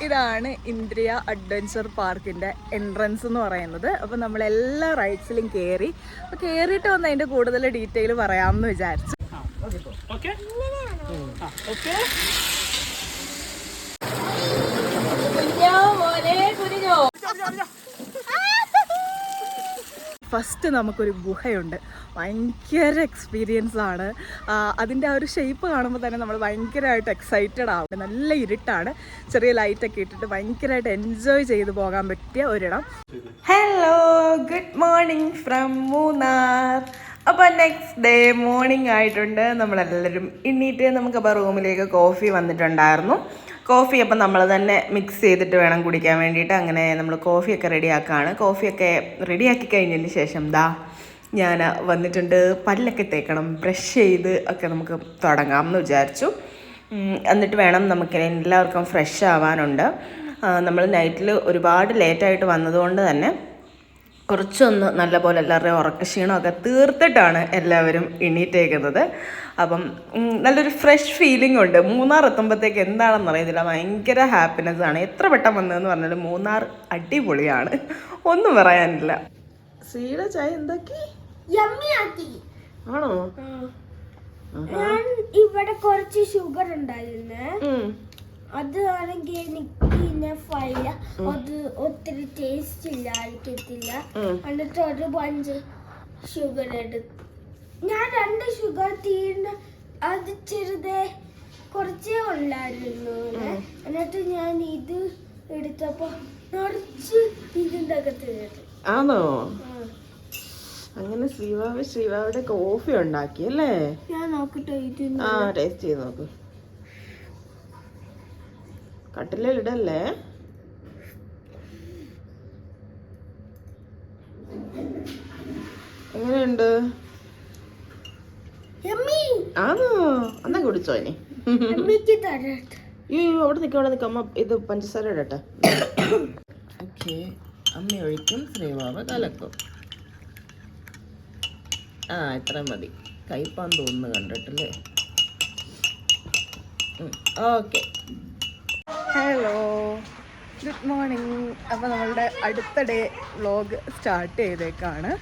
ഇതാണ് ഇന്ദ്രിയ അഡ്വഞ്ചർ പാർക്കിൻ്റെ എൻട്രൻസ് എന്ന് പറയുന്നത്. അപ്പോൾ നമ്മളെല്ലാ റൈഡ്സിലും കയറി. അപ്പോൾ കയറിയിട്ട് വന്ന് അതിൻ്റെ കൂടുതൽ ഡീറ്റെയിൽ പറയാമെന്ന് വിചാരിച്ചു. ഫസ്റ്റ് നമുക്കൊരു ഗുഹയുണ്ട്. ഭയങ്കര എക്സ്പീരിയൻസ് ആണ്. അതിൻ്റെ ആ ഒരു ഷേപ്പ് കാണുമ്പോൾ തന്നെ നമ്മൾ ഭയങ്കരമായിട്ട് എക്സൈറ്റഡ് ആവും. നല്ല ഇരുട്ടാണ്, ചെറിയ ലൈറ്റൊക്കെ ഇട്ടിട്ട് ഭയങ്കരമായിട്ട് എൻജോയ് ചെയ്ത് പോകാൻ പറ്റിയ ഒരിടം. Hello, good morning from Munnar. അപ്പോൾ നെക്സ്റ്റ് ഡേ മോർണിംഗ് ആയിട്ടുണ്ട്. നമ്മളെല്ലാവരും എണ്ണീറ്റ് നമുക്കപ്പോൾ റൂമിലേക്ക് കോഫി വന്നിട്ടുണ്ടായിരുന്നു. കോഫി അപ്പം നമ്മൾ തന്നെ മിക്സ് ചെയ്തിട്ട് വേണം കുടിക്കാൻ വേണ്ടിയിട്ട്. അങ്ങനെ നമ്മൾ കോഫിയൊക്കെ റെഡിയാക്കുകയാണ്. കോഫിയൊക്കെ റെഡിയാക്കി കഴിഞ്ഞതിന് ശേഷം ഞാൻ വന്നിട്ടുണ്ട്. പല്ലൊക്കെ തേക്കണം, ബ്രഷ് ചെയ്ത് ഒക്കെ നമുക്ക് തുടങ്ങാം എന്ന് വിചാരിച്ചു. എന്നിട്ട് വേണം നമുക്ക് എല്ലാവർക്കും ഫ്രഷ് ആവാനുണ്ട്. നമ്മൾ നൈറ്റിൽ ഒരുപാട് ലേറ്റായിട്ട് വന്നതുകൊണ്ട് തന്നെ കുറച്ചൊന്ന് നല്ലപോലെ എല്ലാവരുടെയും ഉറക്കക്ഷീണമൊക്കെ തീർത്തിട്ടാണ് എല്ലാവരും എണീറ്റേക്കുന്നത്. അപ്പം നല്ലൊരു ഫ്രഷ് ഫീലിംഗ് ഉണ്ട്. മൂന്നാർ എത്തുമ്പോഴത്തേക്ക് എന്താണെന്ന് അറിയത്തില്ല, ഭയങ്കര ഹാപ്പിനെസ് ആണ്. എത്ര പെട്ടെന്ന് വന്നതെന്ന് പറഞ്ഞാൽ മൂന്നാർ അടിപൊളിയാണ്, ഒന്നും പറയാനില്ല. ശ്രീയുടെ ചായ എന്താക്കി ആണോ? ഇവിടെ കുറച്ച് ഷുഗർ ഉണ്ടായിരുന്നു, അത് ആണെങ്കിൽ എനിക്ക് ഇനഫായില്ല, അത് ഒത്തിരി ടേസ്റ്റ് ഇല്ലായിരിക്കത്തില്ല. എന്നിട്ട് ഒരു പഞ്ച് ഷുഗർ എടുത്തു. ഞാൻ 2 ഷുഗർ തീർന്ന് അത് ചെറുതേ കുറച്ചേ ഉള്ളായിരുന്നു. എന്നിട്ട് ഞാൻ ഇത് എടുത്തപ്പോ നിറച്ച് ഇതിൻ്റെ അകത്ത് ആണോ? അങ്ങനെ ശ്രീവാവിടെ കോഫി ഉണ്ടാക്കി അല്ലേ? ഞാൻ നോക്കട്ടെ, ടേസ്റ്റ് ചെയ്ത് നോക്ക്. കട്ടിലിടല്ലേ? എങ്ങനെയുണ്ട്? ആണോ? എന്നാ കുടിച്ചോ ഇനി? അവിടെ നിൽക്കാം അമ്മ ഇത് പഞ്ചസാര ഇടട്ടെ. ഓക്കെ, അമ്മ ഒഴിക്കും, ശ്രീവാവ കലക്കും. ഇത്രയും മതി. കയ്പാന്ന് തോന്നുന്നു കണ്ടിട്ടല്ലേ. Okay, hello, good morning. അപ്പോൾ നമ്മളുടെ അടുത്ത ഡേ വ്ളോഗ് സ്റ്റാർട്ട് ചെയ്തേക്കാണ്.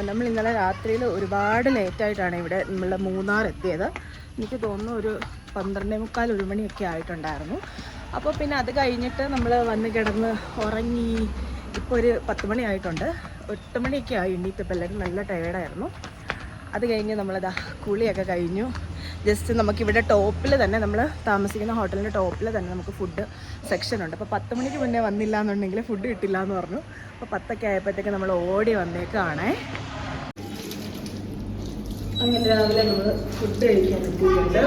നമ്മൾ ഇന്നലെ രാത്രിയിൽ ഒരുപാട് ലേറ്റായിട്ടാണ് ഇവിടെ നമ്മൾ മൂന്നാർ എത്തിയത്. എനിക്ക് തോന്നുന്നു ഒരു 12:45 1 മണിയൊക്കെ ആയിട്ടുണ്ടായിരുന്നു. അപ്പോൾ പിന്നെ അത് കഴിഞ്ഞിട്ട് നമ്മൾ വന്ന് കിടന്ന് ഉറങ്ങി. ഇപ്പോൾ ഒരു 10 മണി ആയിട്ടുണ്ട്. 8 മണിയൊക്കെ ആയി എണ്ണീറ്റപ്പോൾ. എല്ലാവരും നല്ല ടയേർഡായിരുന്നു. അത് കഴിഞ്ഞ് നമ്മളതാ കുളിയൊക്കെ കഴിഞ്ഞു. ജസ്റ്റ് നമുക്കിവിടെ ടോപ്പിൽ തന്നെ, നമ്മൾ താമസിക്കുന്ന ഹോട്ടലിൻ്റെ ടോപ്പിൽ തന്നെ നമുക്ക് ഫുഡ് സെക്ഷൻ ഉണ്ട്. അപ്പോൾ 10 മണിക്ക് മുന്നേ വന്നില്ല എന്നുണ്ടെങ്കിൽ ഫുഡ് കിട്ടില്ല എന്ന് പറഞ്ഞു. അപ്പോൾ 10 ആയപ്പോഴത്തേക്ക് നമ്മൾ ഓടി വന്നേക്കാണേ. അങ്ങനെ രാവിലെ നമ്മൾ ഫുഡ് കഴിക്കാൻ എത്തിയിട്ടുണ്ട്.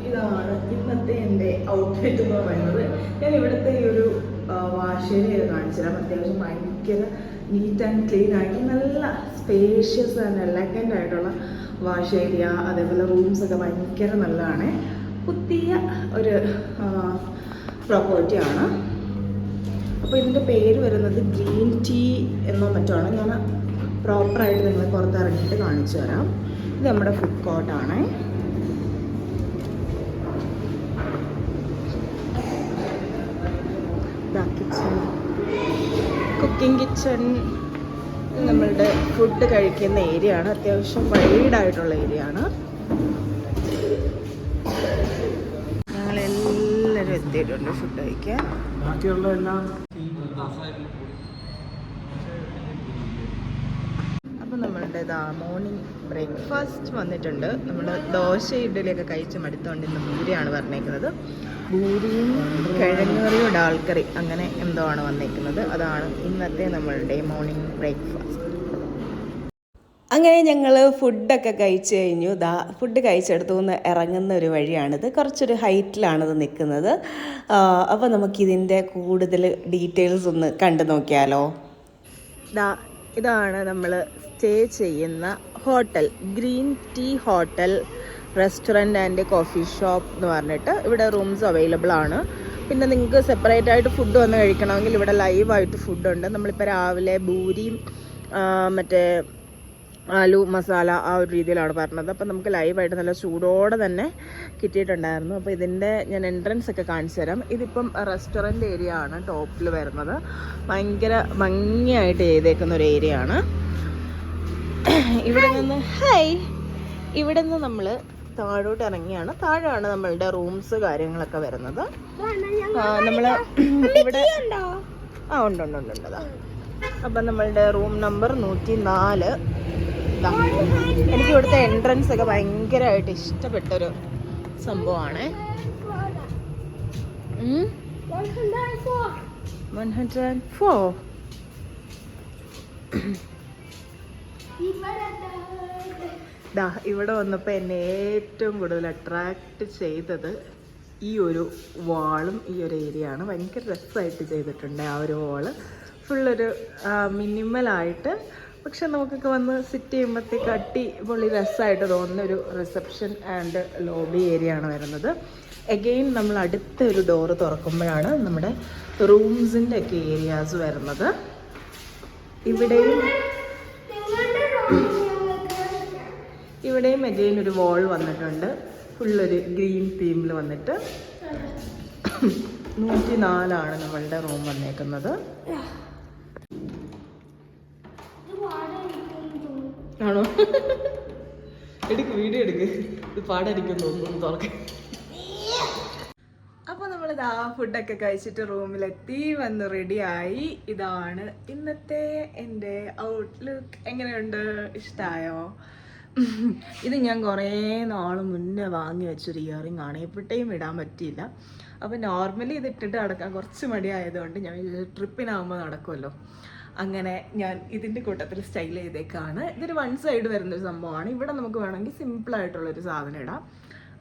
ഇതാണ് ഇന്നത്തെ എൻ്റെ ഔട്ട്ഫിറ്റ് എന്ന് പറയുന്നത്. ഞാൻ ഇവിടുത്തെ ഈ ഒരു വാഷ് ഏരിയ കാണിച്ചു തരാം. അത്യാവശ്യം ഭയങ്കര നീറ്റ് ആൻഡ് ക്ലീൻ ആയിട്ട് നല്ല സ്പേഷ്യസ് ആൻഡ് എലഗൻ്റ് ആയിട്ടുള്ള വാഷ് ഏരിയ. അതേപോലെ റൂംസൊക്കെ ഭയങ്കര നല്ലതാണ്. പുതിയ ഒരു പ്രോപ്പർട്ടിയാണ്. അപ്പോൾ ഇതിൻ്റെ പേര് വരുന്നത് ഗ്രീൻ ടീ എന്നോ മറ്റാണ്. ഞാൻ പ്രോപ്പറായിട്ട് നിങ്ങളെ പുറത്തിറങ്ങിയിട്ട് കാണിച്ചു തരാം. ഇത് നമ്മുടെ ഫുഡ് കോർട്ടാണ്. കിച്ചൺ, കുക്കിംഗ് കിച്ചൺ, നമ്മളുടെ ഫുഡ് കഴിക്കുന്ന ഏരിയ ആണ്. അത്യാവശ്യം വൈഡായിട്ടുള്ള ഏരിയ ആണ്. ഞങ്ങളെല്ലാവരും എത്തിയിട്ടുണ്ട് ഫുഡ് കഴിക്കാൻ. അപ്പം നമ്മളുടെ മോർണിംഗ് ബ്രേക്ക്ഫാസ്റ്റ് വന്നിട്ടുണ്ട്. നമ്മൾ ദോശ ഇഡ്ഡലിയൊക്കെ കഴിച്ച് മടുത്തോണ്ട് ഇന്ന് പൂരിയാണ് പറഞ്ഞേക്കുന്നത്. പൂരിയും കിഴങ്ങുകറിയും ഡാൽക്കറി അങ്ങനെ എന്തോ ആണ് വന്നേക്കുന്നത്. അതാണ് ഇന്നത്തെ നമ്മളുടെ മോർണിംഗ് ബ്രേക്ക്ഫാസ്റ്റ്. അങ്ങനെ ഞങ്ങൾ ഫുഡൊക്കെ കഴിച്ച് കഴിഞ്ഞു. ഫുഡ് കഴിച്ചെടുത്തു നിന്ന് ഇറങ്ങുന്ന ഒരു വഴിയാണിത്. കുറച്ചൊരു ഹൈറ്റിലാണിത് നിൽക്കുന്നത്. അപ്പോൾ നമുക്കിതിൻ്റെ കൂടുതൽ ഡീറ്റെയിൽസ് ഒന്ന് കണ്ടു നോക്കിയാലോ. ഇതാണ് നമ്മൾ സ്റ്റേ ചെയ്യുന്ന hotel, green tea hotel restaurant and coffee shop എന്ന് പറഞ്ഞിട്ട്. ഇവിടെ റൂംസ് അവൈലബിൾ ആണ്. പിന്നെ നിങ്ങൾക്ക് സെപ്പറേറ്റ് ആയിട്ട് ഫുഡ് വന്ന് കഴിക്കണമെങ്കിൽ ഇവിടെ ലൈവായിട്ട് ഫുഡുണ്ട്. നമ്മളിപ്പോൾ രാവിലെ പൂരിയും മറ്റേ ആലു മസാല ആ ഒരു രീതിയിലാണ് പറഞ്ഞത്. അപ്പം നമുക്ക് ലൈവായിട്ട് നല്ല ചൂടോടെ തന്നെ കിട്ടിയിട്ടുണ്ടായിരുന്നു. അപ്പോൾ ഇതിൻ്റെ ഞാൻ എൻട്രൻസ് ഒക്കെ കാണിച്ചു തരാം. ഇതിപ്പം റെസ്റ്റോറൻറ്റ് ഏരിയ ആണ് ടോപ്പിൽ വരുന്നത്. ഭയങ്കര ഭംഗിയായിട്ട് ചെയ്തേക്കുന്ന ഒരു ഏരിയ ആണ്. ഇവിടെ നിന്ന് നമ്മൾ താഴോട്ട് ഇറങ്ങിയാണ്. താഴെയാണ് നമ്മളുടെ റൂംസ് കാര്യങ്ങളൊക്കെ വരുന്നത്. നമ്മൾ ഇവിടെ ഉണ്ട്. അപ്പം നമ്മളുടെ റൂം നമ്പർ 104. എനിക്ക് ഇവിടുത്തെ എൻട്രൻസ് ഒക്കെ ഭയങ്കരമായിട്ട് ഇഷ്ടപ്പെട്ടൊരു സംഭവമാണ്. 104. ഇവിടെ വന്നപ്പോൾ എന്നെ ഏറ്റവും കൂടുതൽ അട്രാക്റ്റ് ചെയ്തത് ഈ ഒരു വാളും ഈ ഒരു ഏരിയ ആണ്. ഭയങ്കര രസമായിട്ട് ചെയ്തിട്ടുണ്ട് ആ ഒരു വാള്. ഫുള്ളൊരു മിനിമലായിട്ട്, പക്ഷെ നമുക്കൊക്കെ വന്ന് സിറ്റ് ചെയ്യുമ്പോഴത്തേക്ക് അടിപൊളി രസമായിട്ട് തോന്നുന്ന ഒരു റിസപ്ഷൻ ആൻഡ് ലോബി ഏരിയ ആണ് വരുന്നത്. എഗെയിൻ നമ്മൾ അടുത്ത ഒരു ഡോറ് തുറക്കുമ്പോഴാണ് നമ്മുടെ റൂംസിൻ്റെ ഒക്കെ ഏരിയാസ് വരുന്നത്. ഇവിടെയും എഗെയിൻ ഒരു വാൾ വന്നിട്ടുണ്ട്. ഫുള്ളൊരു ഗ്രീൻ തീമിൽ വന്നിട്ട് 104 നമ്മളുടെ റൂം വന്നേക്കുന്നത്. ആണോ? വീഡിയോ എടുക്ക്. ഇത് പാടായിരിക്കും തോന്നുന്നു തുറക്കാൻ. അപ്പോൾ നമ്മളിതാ ഫുഡൊക്കെ കഴിച്ചിട്ട് റൂമിലെത്തി, വന്ന് റെഡിയായി. ഇതാണ് ഇന്നത്തെ എൻ്റെ ഔട്ട്ലുക്ക്. എങ്ങനെയുണ്ട്? ഇഷ്ടമായോ? ഇത് ഞാൻ കുറേ നാൾ മുന്നേ വാങ്ങി വെച്ചൊരു ഇയറിംഗ് ആണ്. എവിടെയും ഇടാൻ പറ്റിയില്ല. അപ്പോൾ നോർമലി ഇത് ഇട്ടിട്ട് നടക്കാൻ കുറച്ച് മടിയായതുകൊണ്ട് ഞാൻ ട്രിപ്പിനാകുമ്പോൾ നടക്കുമല്ലോ, അങ്ങനെ ഞാൻ ഇതിൻ്റെ കൂട്ടത്തിൽ സ്റ്റൈൽ ചെയ്തേക്കാണ്. ഇതൊരു വൺ സൈഡ് വരുന്നൊരു സംഭവമാണ്. ഇവിടെ നമുക്ക് വേണമെങ്കിൽ സിമ്പിളായിട്ടുള്ളൊരു സാധനം ഇടാം.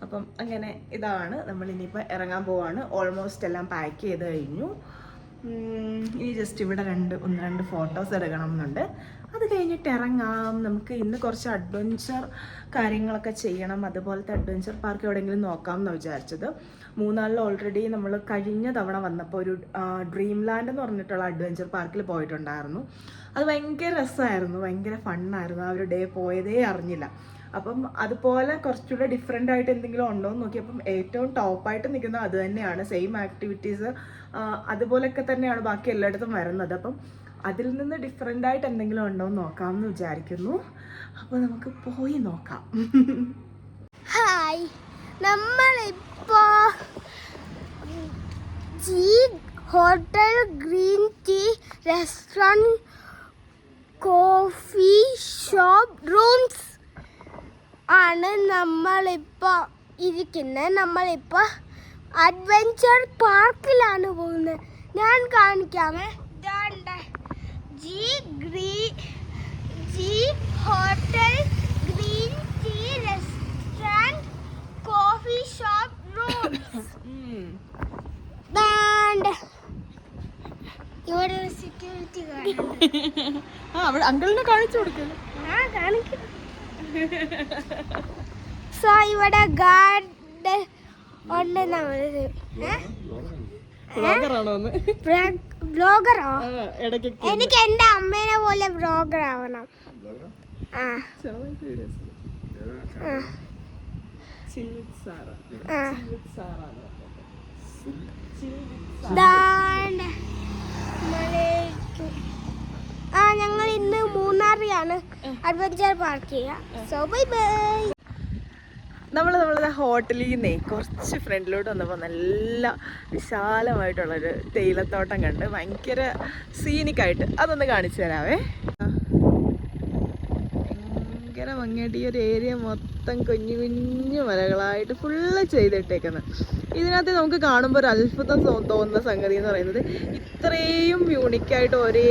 അപ്പം അങ്ങനെ ഇതാണ്. നമ്മൾ ഇനിയിപ്പോൾ ഇറങ്ങാൻ പോവാണ്. ഓൾമോസ്റ്റ് എല്ലാം പാക്ക് ചെയ്ത് കഴിഞ്ഞു. ഇനി ജസ്റ്റ് ഇവിടെ ഒന്ന് രണ്ട് ഫോട്ടോസ് എടുക്കണം എന്നുണ്ട്. അത് കഴിഞ്ഞിട്ട് ഇറങ്ങാം. നമുക്ക് ഇന്ന് കുറച്ച് അഡ്വഞ്ചർ കാര്യങ്ങളൊക്കെ ചെയ്യണം. അതുപോലത്തെ അഡ്വഞ്ചർ പാർക്ക് എവിടെയെങ്കിലും നോക്കാം എന്ന് വിചാരിച്ചത്. മൂന്നാറിൽ ഓൾറെഡി നമ്മൾ കഴിഞ്ഞ തവണ വന്നപ്പോൾ ഒരു ഡ്രീം ലാൻഡ് എന്ന് പറഞ്ഞിട്ടുള്ള അഡ്വഞ്ചർ പാർക്കിൽ പോയിട്ടുണ്ടായിരുന്നു. അത് ഭയങ്കര രസമായിരുന്നു, ഭയങ്കര ഫണ്ണായിരുന്നു. ആ ഒരു ഡേ പോയതേ അറിഞ്ഞില്ല. അപ്പം അതുപോലെ കുറച്ചുകൂടെ ഡിഫറെൻ്റ് ആയിട്ട് എന്തെങ്കിലും ഉണ്ടോ എന്ന് നോക്കിയപ്പം ഏറ്റവും ടോപ്പായിട്ട് നിൽക്കുന്നത് അത് തന്നെയാണ്. സെയിം ആക്ടിവിറ്റീസ് അതുപോലെയൊക്കെ തന്നെയാണ് ബാക്കി എല്ലായിടത്തും വരുന്നത്. അപ്പം അതിൽ നിന്ന് ഡിഫറെൻ്റ് ആയിട്ട് എന്തെങ്കിലും ഉണ്ടോ എന്ന് നോക്കാമെന്ന് വിചാരിക്കുന്നു. അപ്പോൾ നമുക്ക് പോയി നോക്കാം. ഹായ്, നമ്മളിപ്പോൾ hotel green tea restaurant coffee shop rooms ആണ് നമ്മളിപ്പോൾ ഇരിക്കുന്നത്. നമ്മളിപ്പോൾ അഡ്വഞ്ചർ പാർക്കിലാണ് പോകുന്നത്. ഞാൻ കാണിക്കാമേ. G hotel green tea restaurant coffee shop rooms. ഇവിടെ സെക്യൂരിറ്റി അവിടെ അങ്കിളിനെ കാണിച്ചു കൊടുക്കുന്നു. കാണിക്കും. സോ ഇവിടെ ഗാർഡ് ഉണ്ട്. ബ്ലോഗറോ? എനിക്ക് എന്റെ അമ്മേനെ പോലെ ബ്ലോഗർ ആവണം. ഞങ്ങൾ ഇന്ന് മൂന്നാറിലാണ് അഡ്വഞ്ചർ പാർക്ക് ചെയ്യുക. So bye bye. നമ്മളുടെ ഹോട്ടലിൽ നിന്നേ കുറച്ച് ഫ്രണ്ടിലോട്ട് വന്നപ്പോൾ നല്ല വിശാലമായിട്ടുള്ളൊരു തേയിലത്തോട്ടം കണ്ട് ഭയങ്കര സീനിക്കായിട്ട് അതൊന്ന് കാണിച്ചു തരാവേ. ഭയങ്കര ഭംഗിയായിട്ട് ഈ ഒരു ഏരിയ മൊത്തം കുഞ്ഞു കുഞ്ഞു മലകളായിട്ട് ഫുള്ള് ചെയ്തിട്ടേക്കുന്നത്. ഇതിനകത്ത് നമുക്ക് കാണുമ്പോൾ ഒരു അത്ഭുതം തോന്നുന്ന സംഗതി എന്ന് പറയുന്നത് ഇത്രയും യൂണിക്കായിട്ട് ഒരേ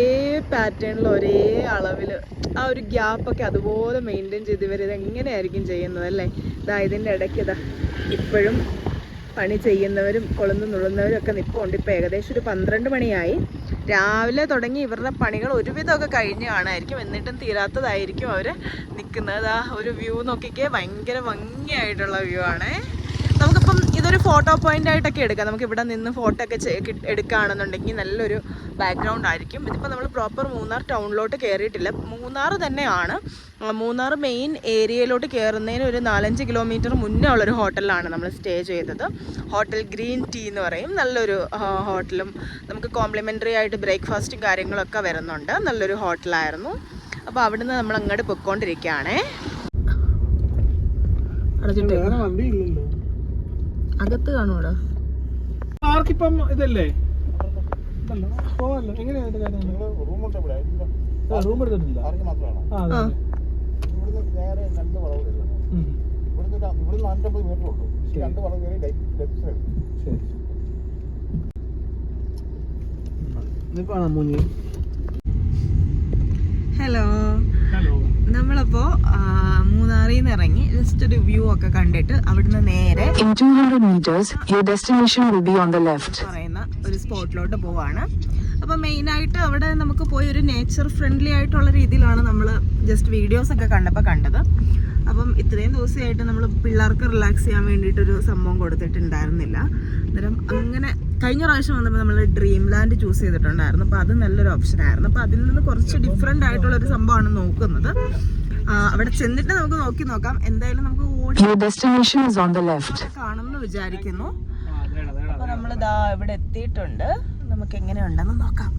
പാറ്റേണിൽ ഒരേ അളവിൽ ആ ഒരു ഗ്യാപ്പൊക്കെ അതുപോലെ മെയിൻറ്റെയിൻ ചെയ്ത് ഇവർ ഇതെങ്ങനെയായിരിക്കും ചെയ്യുന്നത് അല്ലേ. ഇതിൻ്റെ ഇടയ്ക്ക് ഇപ്പോഴും പണി ചെയ്യുന്നവരും കൊളുന്നു നുള്ളുന്നവരും ഒക്കെ നിൽപ്പുണ്ട്. ഇപ്പോൾ ഏകദേശം ഒരു 12 മണിയായി. രാവിലെ തുടങ്ങി ഇവരുടെ പണികൾ ഒരുവിധമൊക്കെ കഴിഞ്ഞ് കാണാമായിരിക്കും, എന്നിട്ടും തീരാത്തതായിരിക്കും അവർ നിൽക്കുന്നത്. ആ ഒരു വ്യൂ നോക്കിക്കേ, ഭയങ്കര ഭംഗിയായിട്ടുള്ള വ്യൂ ആണ്. നമുക്കിപ്പം ഇതൊരു ഫോട്ടോ പോയിന്റ് ആയിട്ടൊക്കെ എടുക്കാം. നമുക്ക് ഇവിടെ നിന്ന് ഫോട്ടോ ഒക്കെ എടുക്കുകയാണെന്നുണ്ടെങ്കിൽ നല്ലൊരു ബാക്ക്ഗ്രൗണ്ട് ആയിരിക്കും. ഇതിപ്പോൾ നമ്മൾ പ്രോപ്പർ മൂന്നാർ ടൗണിലോട്ട് കയറിയിട്ടില്ല. മൂന്നാർ തന്നെയാണ്. മൂന്നാർ മെയിൻ ഏരിയയിലോട്ട് കയറുന്നതിന് ഒരു 4-5 കിലോമീറ്റർ മുന്നേ ഉള്ളൊരു ഹോട്ടലിലാണ് നമ്മൾ സ്റ്റേ ചെയ്തത്. ഹോട്ടൽ ഗ്രീൻ ടീ എന്ന് പറയും. നല്ലൊരു ഹോട്ടലും നമുക്ക് കോംപ്ലിമെൻ്ററി ആയിട്ട് ബ്രേക്ക്ഫാസ്റ്റും കാര്യങ്ങളൊക്കെ വരുന്നുണ്ട്. നല്ലൊരു ഹോട്ടലായിരുന്നു. അപ്പോൾ അവിടുന്ന് നമ്മൾ അങ്ങോട്ട് പൊയ്ക്കൊണ്ടിരിക്കുകയാണേ. അകത്ത് കാണൂടാ. ആർക്കിപ്പം ഇതല്ലേ റൂം എടുത്തിട്ടില്ല. ഹലോ, നമ്മളപ്പോൾ മൂന്നാറിൽ നിന്ന് ഇറങ്ങി ജസ്റ്റ് ഒരു വ്യൂ ഒക്കെ കണ്ടിട്ട് അവിടുന്ന് നേരെ In 200 meters, your destination will be on the left. പറയുന്ന ഒരു സ്പോട്ടിലോട്ട് പോവാണ്. അപ്പോൾ മെയിനായിട്ട് അവിടെ നമുക്ക് പോയി ഒരു നേച്ചർ ഫ്രണ്ട്ലി ആയിട്ടുള്ള രീതിയിലാണ് നമ്മൾ ജസ്റ്റ് വീഡിയോസൊക്കെ കണ്ടത്. അപ്പം ഇത്രയും ദിവസമായിട്ട് നമ്മൾ പിള്ളേർക്ക് റിലാക്സ് ചെയ്യാൻ വേണ്ടിയിട്ടൊരു സംഭവം കൊടുത്തിട്ടുണ്ടായിരുന്നില്ല. അന്നേരം അങ്ങനെ കഴിഞ്ഞ പ്രാവശ്യം വന്നപ്പോൾ നമ്മൾ ഡ്രീം ലാൻഡ് ചൂസ് ചെയ്തിട്ടുണ്ടായിരുന്നു. അപ്പോൾ അത് നല്ലൊരു ഓപ്ഷനായിരുന്നു. അപ്പോൾ അതിൽ നിന്ന് കുറച്ച് ഡിഫറെൻ്റ് ആയിട്ടുള്ളൊരു സംഭവമാണ് നോക്കുന്നത്. അവിടെ ചെന്നിട്ട് നമുക്ക് നോക്കാം. എന്തായാലും നമുക്ക് Your destination is on the left. കാണുമെന്ന് വിചാരിക്കുന്നു. അപ്പോൾ നമ്മൾ ദാ ഇവിടെ എത്തിയിട്ടുണ്ട്. നമുക്ക് എങ്ങനെയുണ്ടെന്ന് നോക്കാം.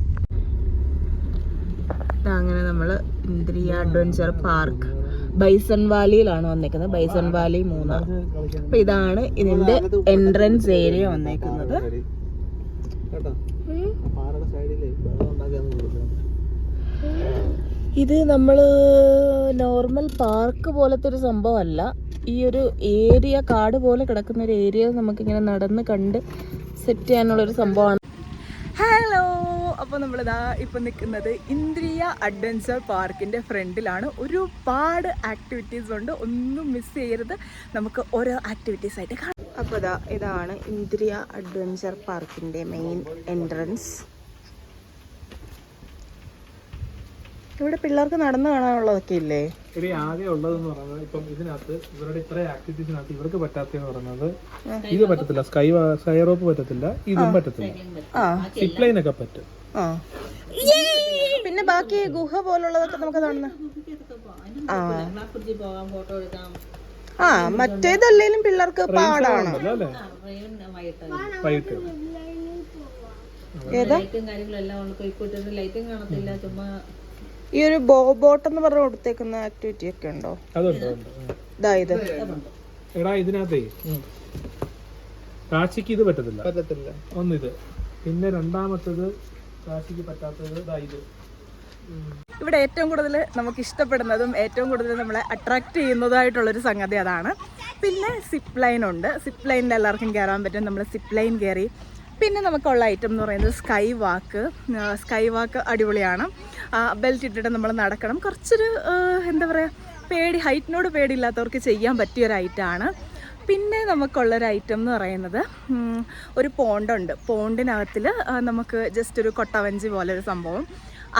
അങ്ങനെ നമ്മൾ ഇന്ദ്രിയ അഡ്വഞ്ചർ പാർക്ക് ബൈസൺ വാലിയിലാണ് വന്നേക്കുന്നത്. Bison Valley Munnar. അപ്പൊ ഇതാണ് ഇതിന്റെ എൻട്രൻസ് ഏരിയ വന്നേക്കുന്നത്. ഇത് നമ്മൾ നോർമൽ പാർക്ക് പോലത്തെ ഒരു സംഭവമല്ല. ഈ ഒരു ഏരിയ കാട് പോലെ കിടക്കുന്ന ഒരു ഏരിയ നമുക്കിങ്ങനെ നടന്ന് കണ്ട് സെറ്റ് ചെയ്യാനുള്ളൊരു സംഭവമാണ്. ഹലോ, അപ്പോൾ നമ്മളിതാ ഇപ്പം നിൽക്കുന്നത് ഇന്ദ്രിയ അഡ്വഞ്ചർ പാർക്കിൻ്റെ ഫ്രണ്ടിലാണ്. ഒരുപാട് ആക്ടിവിറ്റീസ് ഉണ്ട്, ഒന്നും മിസ് ചെയ്യരുത്. നമുക്ക് ഓരോ ആക്ടിവിറ്റീസ് ആയിട്ട് കാണാം. അപ്പോൾ ഇതാണ് ഇന്ദ്രിയ അഡ്വഞ്ചർ പാർക്കിൻ്റെ മെയിൻ എൻട്രൻസ്. ഇവിടെ പിള്ളേർക്ക് നടന്നു കാണാനുള്ളതൊക്കെ ഇല്ലേ? ഇനി ആകെ ഉള്ളതെന്ന് പറയുന്നത് ഇപ്പം ഇതിനകത്ത് ഇവരുടെ ഇത്ര ആക്ടിവിറ്റീസിനകത്ത് ഇവർക്ക് പറ്റാത്തതെന്ന് പറയുന്നത് ഇത് പറ്റത്തില്ല, സ്കൈ റോപ്പ് പറ്റത്തില്ല, ഇതും പറ്റത്തില്ല. സിപ്പ് ലൈൻ ഒക്കെ പറ്റും. പിന്നെ ബാക്കി ഗുഹ പോലുള്ളതൊക്കെ നമുക്ക് കാണുന്ന മറ്റേതല്ലേലും പിള്ളേർക്ക് പാടാണ്. വൈകിട്ട് ഏതാ ഈ ഒരു ബോട്ട് എന്ന് പറഞ്ഞ കൊടുത്തേക്കുന്ന ആക്ടിവിറ്റി ഒക്കെ ഉണ്ടോ? എടാ ഇതിനകത്തേ കാശിക്ക് ഇത് പറ്റത്തില്ല. ഒന്നിത്, പിന്നെ രണ്ടാമത്തത് കാശിക്ക് പറ്റാത്തത് ഇത്. ഇവിടെ ഏറ്റവും കൂടുതൽ നമുക്ക് ഇഷ്ടപ്പെടുന്നതും ഏറ്റവും കൂടുതൽ നമ്മളെ അട്രാക്ട് ചെയ്യുന്നതായിട്ടുള്ളൊരു സംഗതി അതാണ്. പിന്നെ സിപ്പ് ലൈൻ ഉണ്ട്. സിപ്പ് ലൈനിൽ എല്ലാവർക്കും കയറാൻ പറ്റും. നമ്മൾ സിപ്പ് ലൈൻ കയറി. പിന്നെ നമുക്കുള്ള ഐറ്റം എന്ന് പറയുന്നത് സ്കൈ വാക്ക് അടിപൊളിയാണ്. ബെൽറ്റ് ഇട്ടിട്ട് നമ്മൾ നടക്കണം. കുറച്ചൊരു എന്താ പറയുക, ഹൈറ്റിനോട് പേടിയില്ലാത്തവർക്ക് ചെയ്യാൻ പറ്റിയൊരു ഐറ്റമാണ്. പിന്നെ നമുക്കുള്ളൊരു ഐറ്റം എന്ന് പറയുന്നത് ഒരു പോണ്ടുണ്ട്. പോണ്ടിനകത്തിൽ നമുക്ക് ജസ്റ്റ് ഒരു കൊട്ടവഞ്ചി പോലെ ഒരു സംഭവം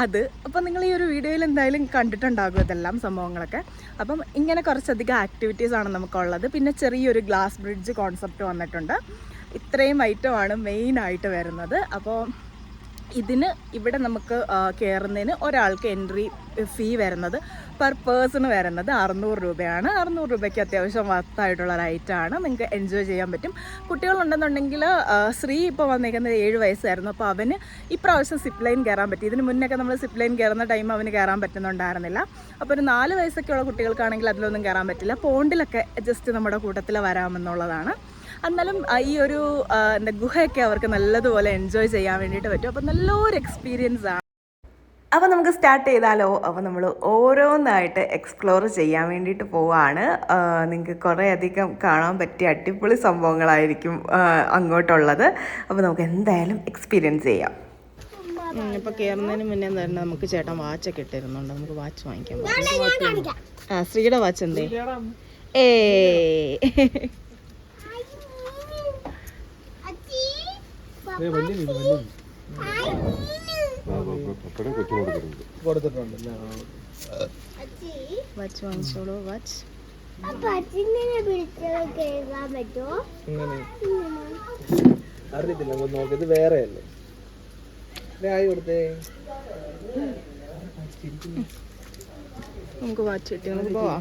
അത്. അപ്പം നിങ്ങൾ ഈ ഒരു വീഡിയോയിൽ എന്തായാലും കണ്ടിട്ടുണ്ടാകും ഇതെല്ലാം സംഭവങ്ങളൊക്കെ. അപ്പം ഇങ്ങനെ കുറച്ചധികം ആക്ടിവിറ്റീസാണ് നമുക്കുള്ളത്. പിന്നെ ചെറിയൊരു ഗ്ലാസ് ബ്രിഡ്ജ് കോൺസെപ്റ്റ് വന്നിട്ടുണ്ട്. ഇത്രയും ഐറ്റമാണ് മെയിനായിട്ട് വരുന്നത്. അപ്പോൾ ഇതിന് ഇവിടെ നമുക്ക് കയറുന്നതിന് ഒരാൾക്ക് എൻട്രി ഫീ വരുന്നത് പെർ പേഴ്സണ് വരുന്നത് 600 രൂപയാണ്. 600 രൂപയ്ക്ക് അത്യാവശ്യം വർത്തായിട്ടുള്ള ഒരു ഐറ്റമാണ്. നിങ്ങൾക്ക് എൻജോയ് ചെയ്യാൻ പറ്റും. കുട്ടികളുണ്ടെന്നുണ്ടെങ്കിൽ ശ്രീ ഇപ്പോൾ വന്നേക്കുന്നത് 7 വയസ്സായിരുന്നു. അപ്പോൾ അവന് ഇപ്രാവശ്യം സിപ്പ് ലൈൻ കയറാൻ പറ്റി. ഇതിന് മുന്നൊക്കെ നമ്മൾ സിപ്പ് ലൈൻ കയറുന്ന ടൈം അവന് കയറാൻ പറ്റുന്നുണ്ടായിരുന്നില്ല. അപ്പോൾ ഒരു 4 വയസ്സൊക്കെയുള്ള കുട്ടികൾക്കാണെങ്കിൽ അതിലൊന്നും കയറാൻ പറ്റില്ല. പോണ്ടിലൊക്കെ ജസ്റ്റ് നമ്മുടെ കൂട്ടത്തിൽ വരാമെന്നുള്ളതാണ്. എന്നാലും ഈ ഒരു ഗുഹയൊക്കെ അവർക്ക് നല്ലതുപോലെ എൻജോയ് ചെയ്യാൻ വേണ്ടിയിട്ട് പറ്റും. അപ്പോൾ നല്ലൊരു എക്സ്പീരിയൻസ് ആണ്. അപ്പോൾ നമുക്ക് സ്റ്റാർട്ട് ചെയ്താലോ? അപ്പോൾ നമ്മൾ ഓരോന്നായിട്ട് എക്സ്പ്ലോർ ചെയ്യാൻ വേണ്ടിയിട്ട് പോവാണ്. നിങ്ങൾക്ക് കുറേ അധികം കാണാൻ പറ്റിയ അടിപൊളി സംഭവങ്ങളായിരിക്കും അങ്ങോട്ടുള്ളത്. അപ്പോൾ നമുക്ക് എന്തായാലും എക്സ്പീരിയൻസ് ചെയ്യാം. ഇപ്പോൾ കയറുന്നതിന് മുന്നേ തന്നെ നമുക്ക് ചേട്ടൻ വാച്ചൊക്കെ ഇട്ടിരുന്നുണ്ട്. നമുക്ക് വാച്ച് വാങ്ങിക്കാൻ പറ്റും. ശ്രീയുടെ വാച്ച് എന്തേ? വാച്ച് വാങ്ങിച്ചോളൂ. വാച്ച് അറിയത്തില്ല, നമുക്ക് നോക്കി. ഇത് വേറെ അല്ലേ? ആയി കൊടുത്തേ. നമുക്ക് വാച്ച് കിട്ടി, നമുക്ക് പോവാം.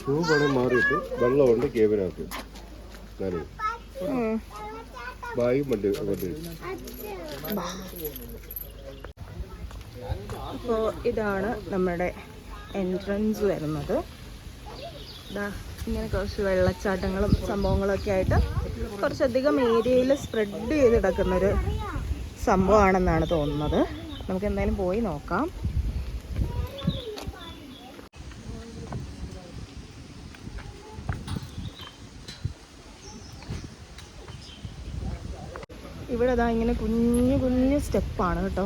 ഷൂ പണി മാറിയിട്ട് വെള്ളമുണ്ട് കേബിനകത്ത്. ബാഗും വണ്ടി. അപ്പോൾ ഇതാണ് നമ്മുടെ എൻട്രൻസ് വരുന്നത്. ഇതാ ഇങ്ങനെ കുറച്ച് വെള്ളച്ചാട്ടങ്ങളും സംഭവങ്ങളൊക്കെ ആയിട്ട് കുറച്ചധികം ഏരിയയിൽ സ്പ്രെഡ് ചെയ്ത് കിടക്കുന്നൊരു സംഭവമാണെന്നാണ് തോന്നുന്നത്. നമുക്ക് എന്തായാലും പോയി നോക്കാം. ഇവിടെ ഇതാ ഇങ്ങനെ കുഞ്ഞു കുഞ്ഞു സ്റ്റെപ്പാണ് കേട്ടോ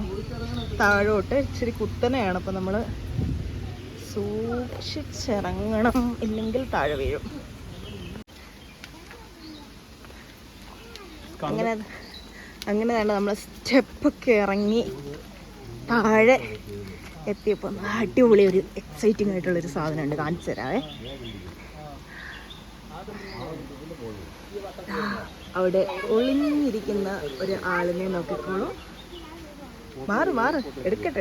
താഴോട്ട്. ഇച്ചിരി കുത്തനെയാണ്, അപ്പോൾ നമ്മൾ സൂക്ഷിച്ചിറങ്ങണം, ഇല്ലെങ്കിൽ താഴെ വീഴും. അങ്ങനെ തന്നെ നമ്മൾ സ്റ്റെപ്പൊക്കെ ഇറങ്ങി താഴെ എത്തിയപ്പോൾ അടിപൊളി ഒരു എക്സൈറ്റിംഗ് ആയിട്ടുള്ളൊരു സാധനമുണ്ട്, കാണിച്ചു തരാവേ. അവിടെ ഒളിഞ്ഞിരിക്കുന്ന ഒരു ആളിനെ നോക്കിക്കോളൂ. മാറ് എടുക്കട്ടെ.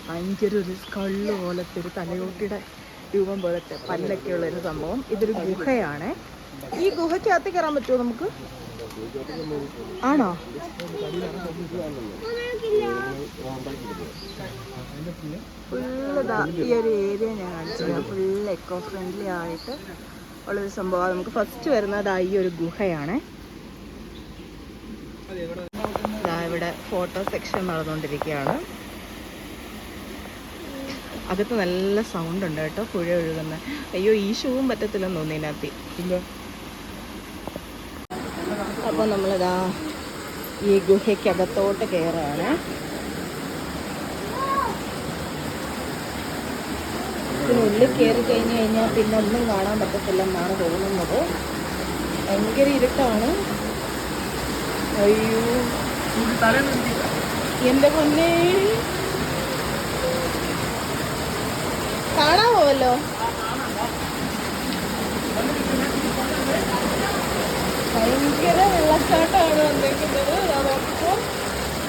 ഭയങ്കര ഒരു കള്ള് പോലത്തെ ഒരു തലയോട്ടിയുടെ രൂപം പോലത്തെ പല്ലൊക്കെ ഉള്ളൊരു സംഭവം. ഇതൊരു ഗുഹയാണ്. ഈ ഗുഹയ്ക്കകത്ത് കയറാൻ പറ്റുമോ നമുക്ക്? ആണോ? ഫുള്ള് ഈ ഒരു ഏരിയ ഞാൻ കാണിച്ചത് ഫുള്ള് എക്കോ ഫ്രണ്ട്ലി ആയിട്ട് ഉള്ളൊരു സംഭവം. നമുക്ക് ഫസ്റ്റ് വരുന്നത് ഈ ഒരു ഗുഹയാണ്. ഇവിടെ ഫോട്ടോ സെക്ഷൻ നടന്നുകൊണ്ടിരിക്കുകയാണ്. അകത്ത് നല്ല സൗണ്ട് ഉണ്ട് കേട്ടോ, പുഴ ഒഴുകുന്ന. അയ്യോ, ഈ ഷൂവും പറ്റത്തില്ലെന്ന് തോന്നി ഇതിനകത്ത്. അപ്പോൾ നമ്മളിതാ ഈ ഗുഹയ്ക്കകത്തോട്ട് കയറുകയാണ്. ഇതിനുള്ളിൽ കയറി കഴിഞ്ഞാൽ പിന്നെ ഒന്നും കാണാൻ പറ്റത്തില്ലെന്നാണ് തോന്നുന്നത്. ഭയങ്കര ഇരുട്ടാണ്. അയ്യോ എൻ്റെ പൊന്നേ, കാണാമല്ലോ. ഭയങ്കര വെള്ളച്ചാട്ടമാണ് വന്നേക്കുന്നത്. നോക്കിപ്പോൾ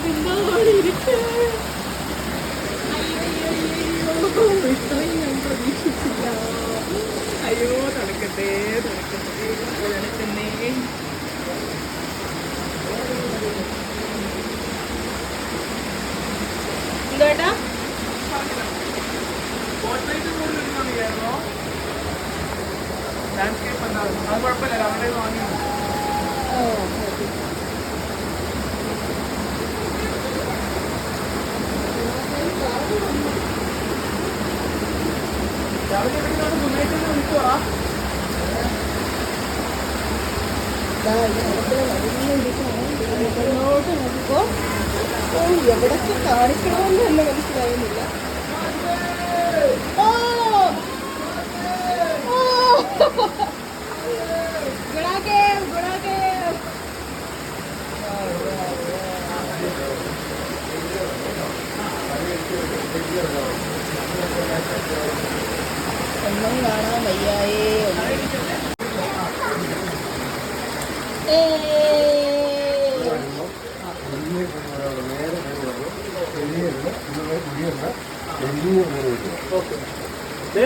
പിന്നെ ഇരുട്ട്. ഇത്രയും ഞാൻ പ്രതീക്ഷിച്ചില്ല. അയ്യോ തണുക്കട്ടെ. എന്താ നോക്കിക്കോ. എവിടൊക്കെ കാണിക്കണമെന്ന് തന്നെ മനസ്സിലാവുന്നില്ല. ഒന്നും കാണാൻ വയ്യായേ.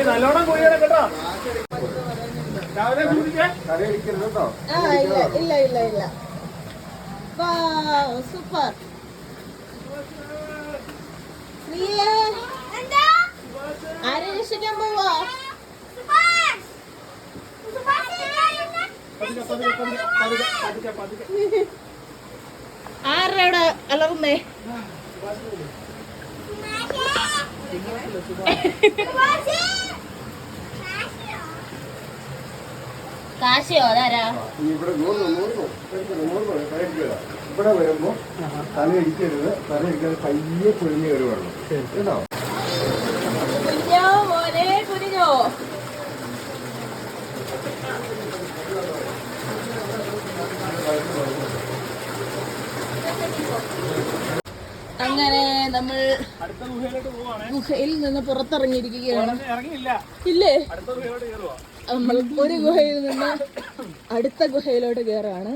നല്ലോണം കുഴിയാണ് കേട്ടോ. ഇല്ല. സൂപ്പർ. ആരെ രക്ഷിക്കാൻ പോവാ? ആരുടെ അലർന്നേ? കാശിയോ? അതാരാ? ഇവിടെ വരുമ്പോ തലയിടിക്കരുത്. തലയിടിക്കാതെ പയ്യെ കുഴിഞ്ഞ് കയറി വേണം കേട്ടോ. കുഞ്ഞോ മോനെ, കുഞ്ഞോ. അങ്ങനെ നമ്മൾ ഗുഹയിൽ നിന്ന് പുറത്തിറങ്ങിയിരിക്കുകയാണ്. ഇറങ്ങിയില്ല. ഇല്ലേ? അടുത്ത ഗുഹയോട് കയറുവാ. നമ്മൾ ഒരു ഗുഹയിൽ നിന്ന് അടുത്ത ഗുഹയിലോട്ട് കയറാണ്.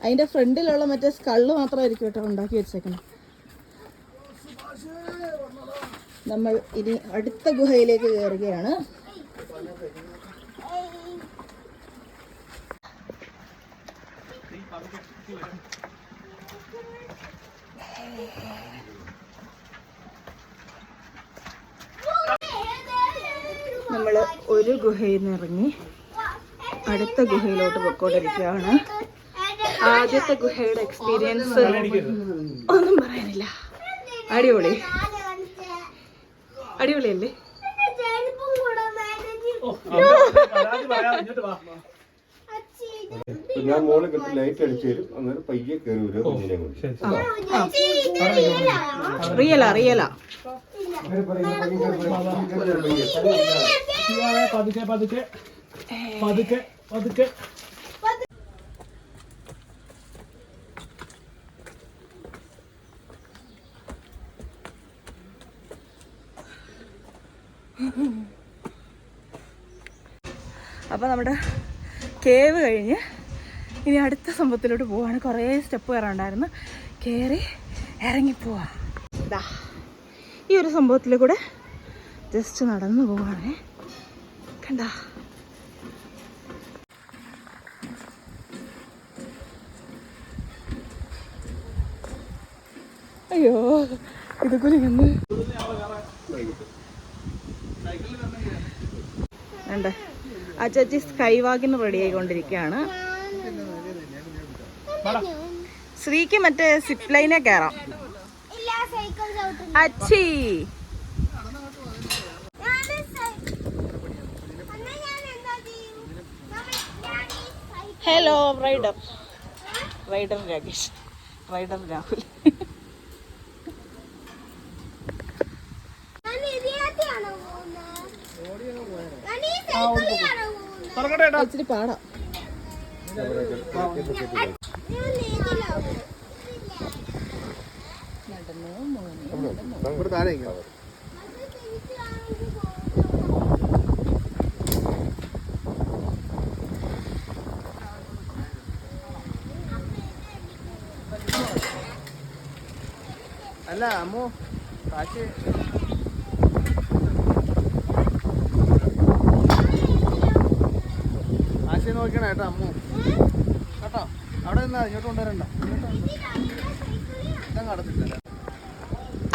അതിന്റെ ഫ്രണ്ടിലുള്ള മറ്റേ സ്കള്ള് മാത്രമായിരിക്കും കേട്ടോ ഉണ്ടാക്കി വെച്ചേക്കണം. നമ്മൾ ഇനി അടുത്ത ഗുഹയിലേക്ക് കയറുകയാണ്. നമ്മൾ ഒരു ഗുഹയിൽ നിന്ന് ഇറങ്ങി അടുത്ത ഗുഹയിലോട്ട് പൊക്കോണ്ടിരിക്കുകയാണ്. ആദ്യത്തെ ഗുഹയുടെ എക്സ്പീരിയൻസ് ഒന്നും പറയാനില്ല. അടിപൊളി അടിപൊളിയല്ലേ? ഞാൻ മോളെ കെട്ടി ലൈറ്റ് അടിച്ചു തരും, അന്നേരം പയ്യെ കയറി വരും കുഞ്ഞിനെ കൊണ്ട്. റിയലാ റിയലാ. പതുക്കെ പതുക്കെ പതുക്കെ പതുക്കെ. അപ്പോൾ നമ്മുടെ കേവ് കഴിഞ്ഞ് ഇനി അടുത്ത സംഭവത്തിലോട്ട് പോവാണ്. കുറേ സ്റ്റെപ്പ് കയറാണ്ടായിരുന്നു, കയറി ഇറങ്ങിപ്പോവാ. ഇതാ ഈ ഒരു സംഭവത്തിൽ കൂടെ ജസ്റ്റ് നടന്നു പോവാണേ. കണ്ട അയ്യോ ഇത് കുലിങ്ങന്ന് വേണ്ടേ. ആ ചേച്ചി സ്കൈ വാക്കിന് റെഡി ആയിക്കൊണ്ടിരിക്കുകയാണ്. ശ്രീക്ക് മറ്റേ സിപ്പ് ലൈനെ കയറാം. അച്ചി hello rider rider Rakesh rider Rahul. ഇച്ചിരി പാടാം. അല്ല അമ്മോ കാശ് കാശ് നോക്കണം കേട്ടോ അമ്മു കേട്ടോ. അവിടെ നിന്നാ ഇങ്ങോട്ട് കൊണ്ടുവരണ്ട, ഇതങ്ങ് അടച്ചിട്ടില്ല.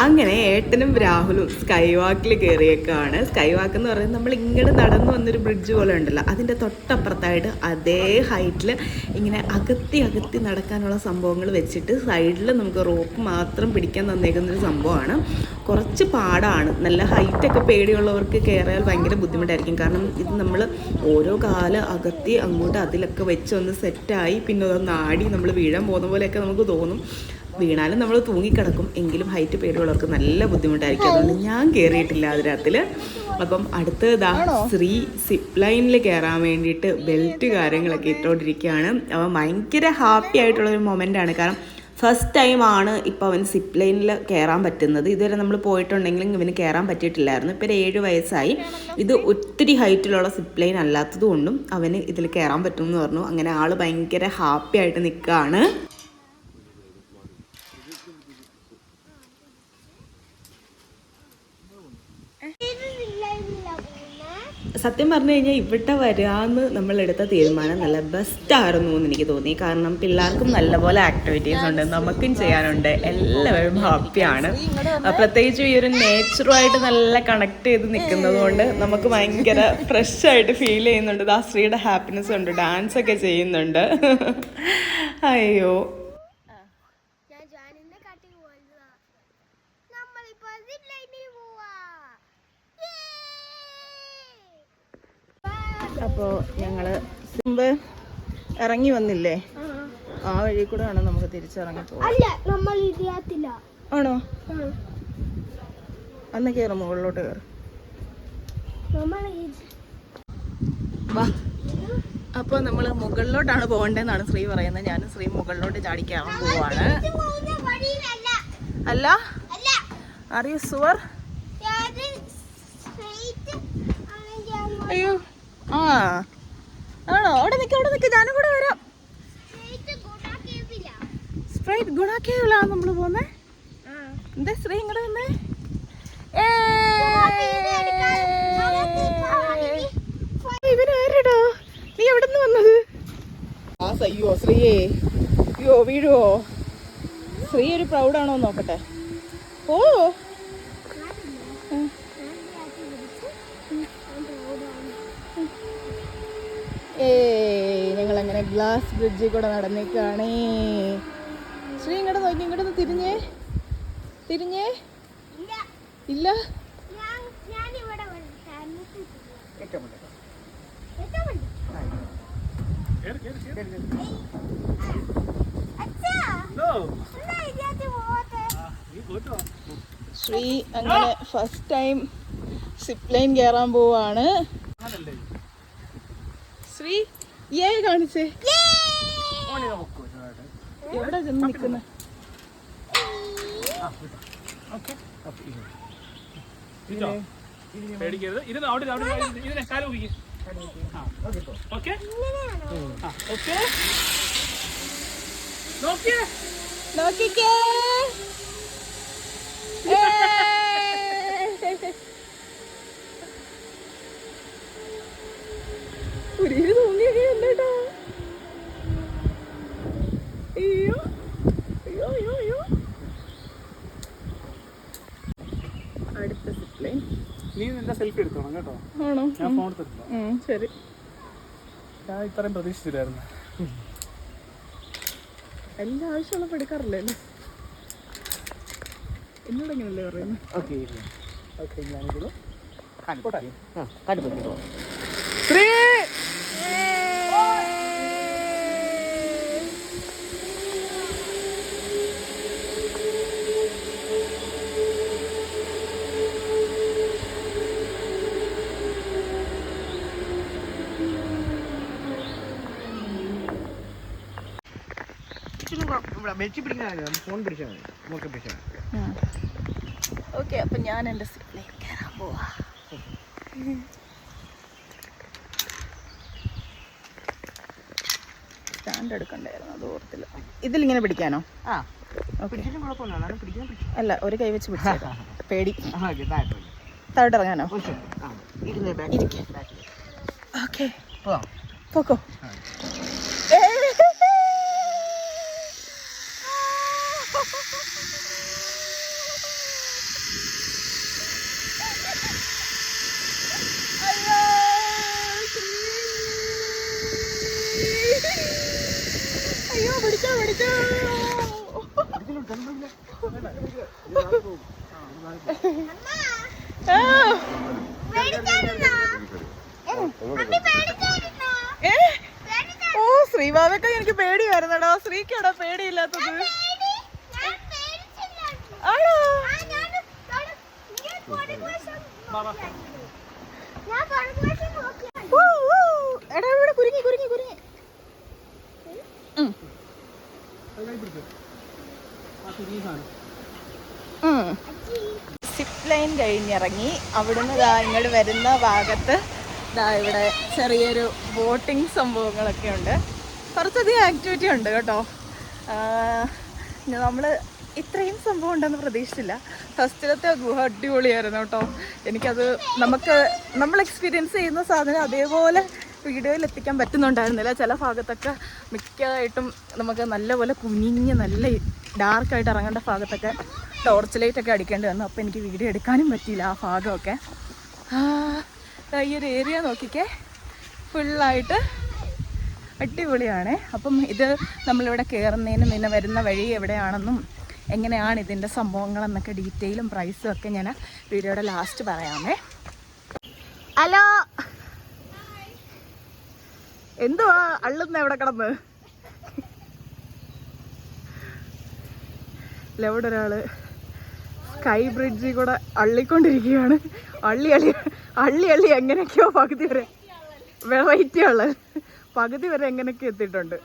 അങ്ങനെ ഏട്ടനും രാഹുലും സ്കൈ വാക്കിൽ കയറിയേക്കാണ്. സ്കൈ വാക്ക് എന്ന് പറയുന്നത് നമ്മൾ ഇങ്ങോട്ട് നടന്നു വന്നൊരു ബ്രിഡ്ജ് പോലെ ഉണ്ടല്ലോ, അതിൻ്റെ തൊട്ടപ്പുറത്തായിട്ട് അതേ ഹൈറ്റിൽ ഇങ്ങനെ അകത്തി അകത്തി നടക്കാനുള്ള സംഭവങ്ങൾ വെച്ചിട്ട് സൈഡിൽ നമുക്ക് റോപ്പ് മാത്രം പിടിക്കാൻ തന്നേക്കുന്നൊരു സംഭവമാണ്. കുറച്ച് പാടാണ്. നല്ല ഹൈറ്റൊക്കെ പേടിയുള്ളവർക്ക് കയറിയാൽ ഭയങ്കര ബുദ്ധിമുട്ടായിരിക്കും. കാരണം ഇത് നമ്മൾ ഓരോ കാല് അകത്തി അങ്ങോട്ട് അതിലൊക്കെ വെച്ച് ഒന്ന് സെറ്റായി പിന്നെ ഒന്ന് ആടി നമ്മൾ വീഴാൻ പോകുന്ന പോലെയൊക്കെ നമുക്ക് തോന്നും. വീണാലും നമ്മൾ തൂങ്ങിക്കിടക്കും. എങ്കിലും ഹൈറ്റ് പേടിയുള്ളവർക്ക് നല്ല ബുദ്ധിമുട്ടായിരിക്കും. അതുകൊണ്ട് ഞാൻ കയറിയിട്ടില്ല അതിനകത്തിൽ. അപ്പം അടുത്തതാ ശ്രീ സിപ്പ് ലൈനിൽ കയറാൻ വേണ്ടിയിട്ട് ബെൽറ്റ് കാര്യങ്ങളൊക്കെ ഇട്ടുകൊണ്ടിരിക്കുകയാണ്. അവൻ ഭയങ്കര ഹാപ്പി ആയിട്ടുള്ളൊരു മൊമെൻ്റാണ്. കാരണം ഫസ്റ്റ് ടൈമാണ് ഇപ്പോൾ അവൻ സിപ്പ് ലൈനിൽ കയറാൻ പറ്റുന്നത്. ഇതുവരെ നമ്മൾ പോയിട്ടുണ്ടെങ്കിലും ഇവന് കയറാൻ പറ്റിയിട്ടില്ലായിരുന്നു. ഇപ്പോൾ 7 വയസ്സായി. ഇത് ഒത്തിരി ഹൈറ്റിലുള്ള സിപ്പ് ലൈൻ അല്ലാത്തതുകൊണ്ടും അവന് ഇതിൽ കയറാൻ പറ്റുമെന്ന് പറഞ്ഞു. അങ്ങനെ ആൾ ഭയങ്കര ഹാപ്പി ആയിട്ട് നിൽക്കുകയാണ്. സത്യം പറഞ്ഞു കഴിഞ്ഞാൽ ഇവിടെ വരാമെന്ന് നമ്മളെടുത്ത തീരുമാനം നല്ല ബെസ്റ്റായിരുന്നു എന്ന് എനിക്ക് തോന്നി. കാരണം പിള്ളേർക്കും നല്ലപോലെ ആക്ടിവിറ്റീസ് ഉണ്ട്, നമുക്കും ചെയ്യാനുണ്ട്, എല്ലാവരും ഹാപ്പിയാണ്. പ്രത്യേകിച്ച് ഈ ഒരു നേച്ചറുമായിട്ട് നല്ല കണക്ട് ചെയ്ത് നിൽക്കുന്നത് കൊണ്ട് നമുക്ക് ഭയങ്കര ഫ്രഷ് ആയിട്ട് ഫീൽ ചെയ്യുന്നുണ്ട്. ദാശ്രീയുടെ ഹാപ്പിനെസ് ഉണ്ട്, ഡാൻസ് ഒക്കെ ചെയ്യുന്നുണ്ട്. അയ്യോ അപ്പോൾ ഞങ്ങൾ മുമ്പ് ഇറങ്ങി വന്നില്ലേ, ആ വഴി കൂടെ ആണോ നമുക്ക് തിരിച്ചിറങ്ങി പോകാം? ആണോ? അന്ന് കയറും, മുകളിലോട്ട് കയറും. വാ അപ്പോൾ നമ്മൾ മുകളിലോട്ടാണ് പോകേണ്ടതെന്നാണ് ശ്രീ പറയുന്നത്. ഞാനും ശ്രീ മുകളിലോട്ട് ചാടിക്കാൻ പോവാണ്. അല്ല ആർ യു സുവർ? അയ്യോ ആ ആണോ? അവിടെ നിൽക്ക് ഞാനും കൂടെ വരാം. സ്ട്രൈറ്റ് ഗുണ കേവിലാണ് നമ്മൾ പോകുന്നത്. എന്താ ശ്രീ ഇങ്ങോട്ട് വന്നേ? ഇവനാരടാ? നീ എവിടെ നിന്ന് വന്നത്? അയ്യോ ശ്രീയേ, അയ്യോ വീഴുവോ? ശ്രീ ഒരു പ്രൗഡാണോ നോക്കട്ടെ. ഓ ഞങ്ങളങ്ങനെ ഗ്ലാസ് ബ്രിഡ്ജിൽ കൂടെ നടന്നേക്കാണേ. ശ്രീ ഇങ്ങോട്ട് നോക്കി, ഇങ്ങോട്ടൊന്ന് തിരിഞ്ഞേ ഇല്ല. ശ്രീ അങ്ങനെ ഫസ്റ്റ് ടൈം സിപ്പ് ലൈൻ കയറാൻ പോവാണ്. ശ്രീ ഏ കാണിച്ചേ, എവിടെ ചെന്ന് നിൽക്കുന്നത്? പേടിക്കരുത്. ഇരുന്ന് അവിടെ ഇതിനെ കാല് നോക്കിക്കേ. ഓക്കെ നോക്കിക്കേ. ഒരു തോന്നിയൊക്കെ ഉണ്ടോ? അയ്യോ അയ്യോ അയ്യോ അയ്യോ. അടുത്ത സിപ്പ് ലൈൻ. നീ നിന്റെ സെൽഫി എടുത്തോണം കേട്ടോ. ആണോ? ഞാൻ ഫോൺ എടുത്തിട്ടില്ല. ശരി. ഞാൻ ഇത്രയും പ്രതീക്ഷിച്ചില്ലായിരുന്നു. എല്ലാ ആവശ്യമുള്ളപ്പോൾ എടുക്കാറില്ലേ? എന്നോട് എങ്ങനെയല്ലേ പറയുന്നത്? ഓക്കെ ഞാനിത് ശ്രീ ഓക്കെ. അപ്പം ഞാൻ എൻ്റെ സിപ്പിലേക്ക് കയറാൻ പോവാ. സ്റ്റാൻഡ് എടുക്കണ്ടായിരുന്നു, അത് ഓർത്തില്ല. ഇതിലിങ്ങനെ പിടിക്കാനോ? അല്ല, ഒരു കൈ വെച്ച് പിടിച്ചേക്കാം. പേടി. താഴോട്ട് ഇറങ്ങാനോ? ഓക്കെ പോക്കോ. അയ്യോ പിടിച്ചോ. ഓ ശ്രീബാബയ്ക്ക് എനിക്ക് പേടിയായിരുന്നടാ. ശ്രീക്കാടാ പേടിയില്ലാത്തത്? ആണോ? എടാ ഇവിടെ കുരുങ്ങി. സിപ്പ് ലൈൻ കഴിഞ്ഞിറങ്ങി. അവിടുന്ന് ഇങ്ങോട്ട് വരുന്ന ഭാഗത്ത് ഇവിടെ ചെറിയൊരു ബോട്ടിങ് സംഭവങ്ങളൊക്കെ ഉണ്ട്. കുറച്ചധികം ആക്ടിവിറ്റി ഉണ്ട് കേട്ടോ. നമ്മൾ ഇത്രയും സംഭവം ഉണ്ടെന്ന് പ്രതീക്ഷിച്ചില്ല. ഫസ്റ്റിലത്തെ ഗുഹ അടിപൊളിയായിരുന്നു കേട്ടോ. എനിക്കത് നമ്മൾ എക്സ്പീരിയൻസ് ചെയ്യുന്ന സാധനം അതേപോലെ വീഡിയോയിൽ എത്തിക്കാൻ പറ്റുന്നുണ്ടായിരുന്നില്ല. ചില ഭാഗത്തൊക്കെ മിക്കതായിട്ടും നമുക്ക് നല്ലപോലെ കുനിഞ്ഞ് നല്ല ഡാർക്കായിട്ട് ഇറങ്ങേണ്ട ഭാഗത്തൊക്കെ ടോർച്ച് ലൈറ്റൊക്കെ അടിക്കേണ്ടി വന്നു. അപ്പോൾ എനിക്ക് വീഡിയോ എടുക്കാനും പറ്റിയില്ല ആ ഭാഗമൊക്കെ. ഈ ഒരു ഏരിയ നോക്കിക്കേ, ഫുള്ളായിട്ട് അടിപൊളിയാണ്. അപ്പം ഇത് നമ്മളിവിടെ കയറുന്നതിനും പിന്നെ വരുന്ന വഴി എവിടെയാണെന്നും എങ്ങനെയാണ് ഇതിൻ്റെ സംഭവങ്ങളെന്നൊക്കെ ഡീറ്റെയിലും പ്രൈസും ഒക്കെ ഞാൻ വീഡിയോയുടെ ലാസ്റ്റ് പറയാമേ. ഹലോ, എന്തുവാ അള്ളുന്ന എവിടെ കിടന്ന്? ഇവിടെ ഒരാള് സ്കൈ ബ്രിഡ്ജിൽ കൂടെ അള്ളിക്കൊണ്ടിരിക്കുകയാണ്. അള്ളി എങ്ങനെയൊക്കെയോ പകുതി വരെ വെറൈറ്റി ഉള്ളത്. പകുതി വരെ എങ്ങനെയൊക്കെ എത്തിയിട്ടുണ്ട്.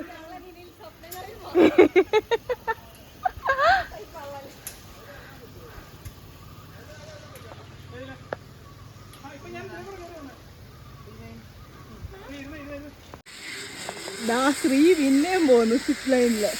ശ്രീ പിന്നെയും പോകുന്നു സിപ്പ് ലൈനില്.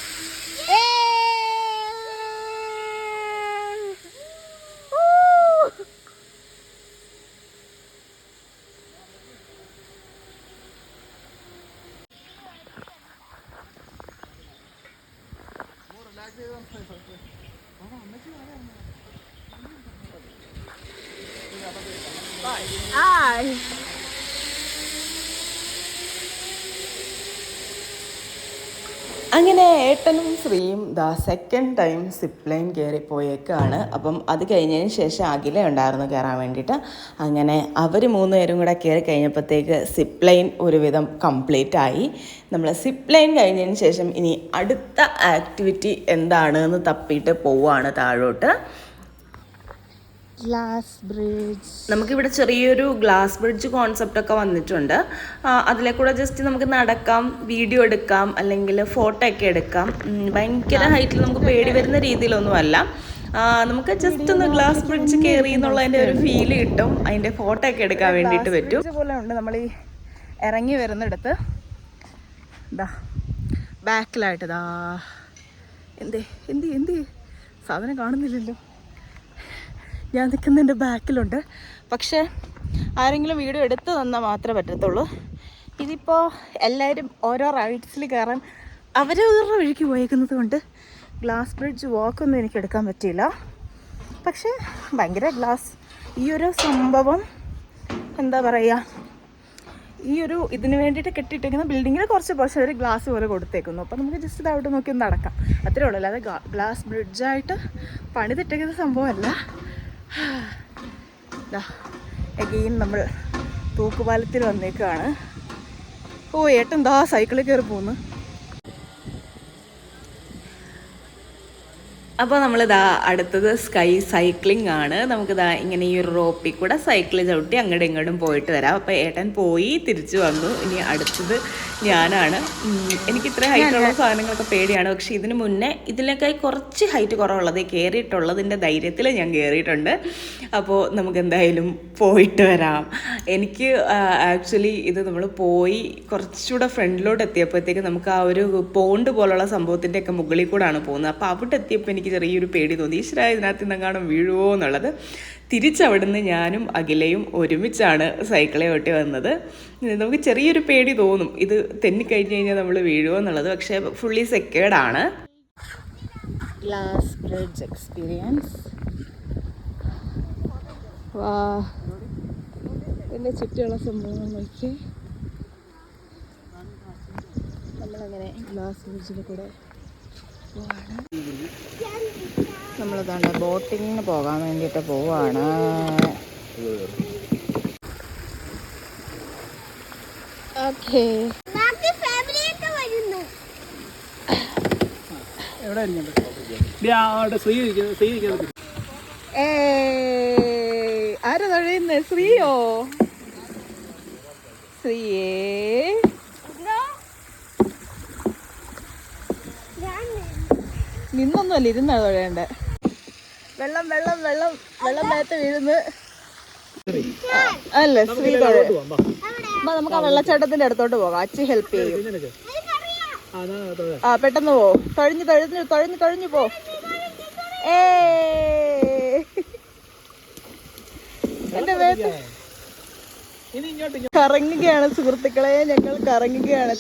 അങ്ങനെ ഏട്ടനും ശ്രീയും സെക്കൻഡ് ടൈം സിപ്പ് ലൈൻ കയറി പോയേക്കാണ്. അപ്പം അത് കഴിഞ്ഞതിന് ശേഷം അഖില ഉണ്ടായിരുന്നു കയറാൻ വേണ്ടിയിട്ട്. അങ്ങനെ അവർ 3 പേരും കൂടെ കയറി കഴിഞ്ഞപ്പോഴത്തേക്ക് സിപ്പ് ലൈൻ ഒരുവിധം കംപ്ലീറ്റ് ആയി. നമ്മൾ സിപ്പ് ലൈൻ കഴിഞ്ഞതിന് ശേഷം ഇനി അടുത്ത ആക്ടിവിറ്റി എന്താണ് എന്ന് തപ്പിയിട്ട് പോവുകയാണ് താഴോട്ട്. Glass bridge. നമുക്കിവിടെ ചെറിയൊരു ഗ്ലാസ് ബ്രിഡ്ജ് കോൺസെപ്റ്റൊക്കെ വന്നിട്ടുണ്ട്. അതിലെ കൂടെ ജസ്റ്റ് നമുക്ക് നടക്കാം, വീഡിയോ എടുക്കാം, അല്ലെങ്കിൽ ഫോട്ടോ ഒക്കെ എടുക്കാം. ഭയങ്കര ഹൈറ്റിൽ നമുക്ക് പേടി വരുന്ന രീതിയിലൊന്നുമല്ല. നമുക്ക് ജസ്റ്റ് ഒന്ന് ഗ്ലാസ് ബ്രിഡ്ജ് കയറി എന്നുള്ളതിൻ്റെ ഒരു ഫീല് കിട്ടും. അതിൻ്റെ ഫോട്ടോ ഒക്കെ എടുക്കാൻ വേണ്ടിയിട്ട് പറ്റും. പോലെ ഉണ്ട്. നമ്മൾ ഈ ഇറങ്ങി വരുന്നിടത്ത് ബാക്കിലായിട്ട് എന്ത് സാധനം കാണുന്നില്ലല്ലോ. ഞാൻ നിൽക്കുന്നതിൻ്റെ ബാക്കിലുണ്ട്. പക്ഷേ ആരെങ്കിലും വീഡിയോ എടുത്ത് തന്നാൽ മാത്രമേ പറ്റത്തുള്ളൂ. ഇതിപ്പോൾ എല്ലാവരും ഓരോ റൈഡ്സിൽ കയറാൻ അവരവരുടെ വഴിക്ക് പോയേക്കുന്നത് കൊണ്ട് ഗ്ലാസ് ബ്രിഡ്ജ് വാക്കൊന്നും എനിക്ക് എടുക്കാൻ പറ്റിയില്ല. പക്ഷേ ഭയങ്കര ഈ ഒരു സംഭവം എന്താ പറയുക, ഈ ഒരു ഇതിന് വേണ്ടിയിട്ട് കെട്ടിയിട്ടേക്കുന്ന ബിൽഡിങ്ങിൽ കുറച്ച് ഒരു ഗ്ലാസ് പോലെ കൊടുത്തേക്കുന്നു. അപ്പോൾ നമുക്ക് ജസ്റ്റ് ഇത് അവിടെ നോക്കി ഒന്ന് നടക്കാം, അത്രേ ഉള്ളൂ. അല്ലാതെ ഗ്ലാസ് ബ്രിഡ്ജായിട്ട് പണിതിട്ടേക്കുന്ന സംഭവമല്ല. എഗെയിൻ നമ്മൾ തൂക്കുപാലത്തിൽ വന്നേക്കാണ്. ഏട്ടൻ സൈക്കിളിൽ കയറി പോകുന്നു. അപ്പോൾ നമ്മളിതാ അടുത്തത് സ്കൈ സൈക്ലിംഗ് ആണ്. നമുക്കിതാ ഇങ്ങനെ ഈ ഒരു റോപ്പിൽ കൂടെ സൈക്കിൾ ചവിട്ടി അങ്ങോട്ടും ഇങ്ങോട്ടും പോയിട്ട് വരാം. അപ്പോൾ ഏട്ടൻ പോയി തിരിച്ചു വന്നു. ഇനി അടുത്തത് ഞാനാണ്. എനിക്ക് ഇത്ര ഹൈറ്റുള്ള സാധനങ്ങളൊക്കെ പേടിയാണ്. പക്ഷേ ഇതിന് മുന്നേ ഇതിനേക്കായി കുറച്ച് ഹൈറ്റ് കുറവുള്ളത് കയറിയിട്ടുള്ളതിൻ്റെ ധൈര്യത്തിൽ ഞാൻ കയറിയിട്ടുണ്ട്. അപ്പോൾ നമുക്ക് എന്തായാലും പോയിട്ട് വരാം. എനിക്ക് ആക്ച്വലി ഇത് നമ്മൾ പോയി കുറച്ചുകൂടെ ഫ്രണ്ടിലോട്ട് എത്തിയപ്പോഴത്തേക്ക് നമുക്ക് ആ ഒരു പോണ്ട് പോലുള്ള സംഭവത്തിൻ്റെയൊക്കെ മുകളിൽ കൂടാണ് പോകുന്നത്. അപ്പോൾ അവിടെ എത്തിയപ്പോൾ എനിക്ക് ചെറിയൊരു പേടി തോന്നി, ഈശ്വരാ ഇതിനകത്ത് നിന്നെങ്ങാനും വീഴുവോ എന്നുള്ളത്. തിരിച്ചവിടുന്ന് ഞാനും അഖിലയും ഒരുമിച്ചാണ് സൈക്കിളെ ഓട്ടി വന്നത്. നമുക്ക് ചെറിയൊരു പേടി തോന്നും ഇത് തെന്നിക്കഴിഞ്ഞ് കഴിഞ്ഞാൽ നമ്മൾ വീഴുവോ എന്നുള്ളത്. പക്ഷേ ഫുള്ളി സെക്യൂർഡാണ്. Glass bridge experience. എൻ്റെ ചുറ്റുമുള്ള സംഭവങ്ങൾ നോക്കി നമ്മളങ്ങനെ ഗ്ലാസ് ബ്രിഡ്ജിൽ കൂടെ പോവാണ്. നമ്മളതാണ്ട് ബോട്ടിങ്ങിന് പോകാൻ വേണ്ടിയിട്ട് പോവാണ്. ഓക്കേ, ആരാ തൊഴയുന്നത്? ശ്രീയോ? ശ്രീയേ നിന്നൊന്നുമല്ല, ഇരുന്നാണ് തൊഴേണ്ടേ. വെള്ളം വെള്ളം വെള്ളം വെള്ളം മേത്ത് വീഴുന്ന് അല്ലേ ശ്രീ തൊഴ. നമുക്ക് ആ വെള്ളച്ചാട്ടത്തിന്റെ അടുത്തോട്ട് പോകാം. അച്ഛൻ ഹെൽപ്പ് ചെയ്യും. പെട്ടെന്ന് പോ. തൊഴഞ്ഞു തൊഴഞ്ഞു തൊഴഞ്ഞു തൊഴഞ്ഞു പോ. എന്റെ മേത്ത് കറങ്ങുകയാണ് സുഹൃത്തുക്കളെ, ഞങ്ങൾ കറങ്ങുകയാണ്.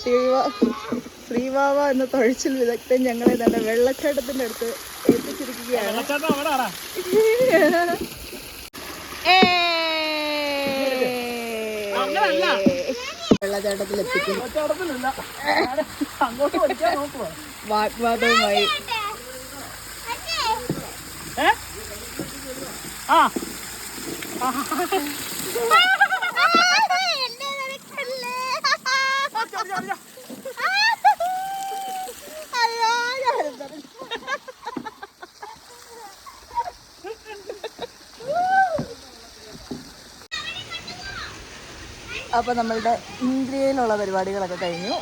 ശ്രീവാവ എന്ന തുഴച്ചിൽ വിദഗ്ധൻ ഞങ്ങളെ തന്നെ വെള്ളച്ചാട്ടത്തിന്റെ അടുത്ത് എത്തിച്ചിരിക്കുകയാണ്. വെള്ളച്ചാട്ടത്തിൽ എത്തിക്കും. വാഗ്വാദവുമായി അപ്പോൾ നമ്മളുടെ ഇന്ത്യയിലുള്ള പരിപാടികളൊക്കെ കഴിഞ്ഞു.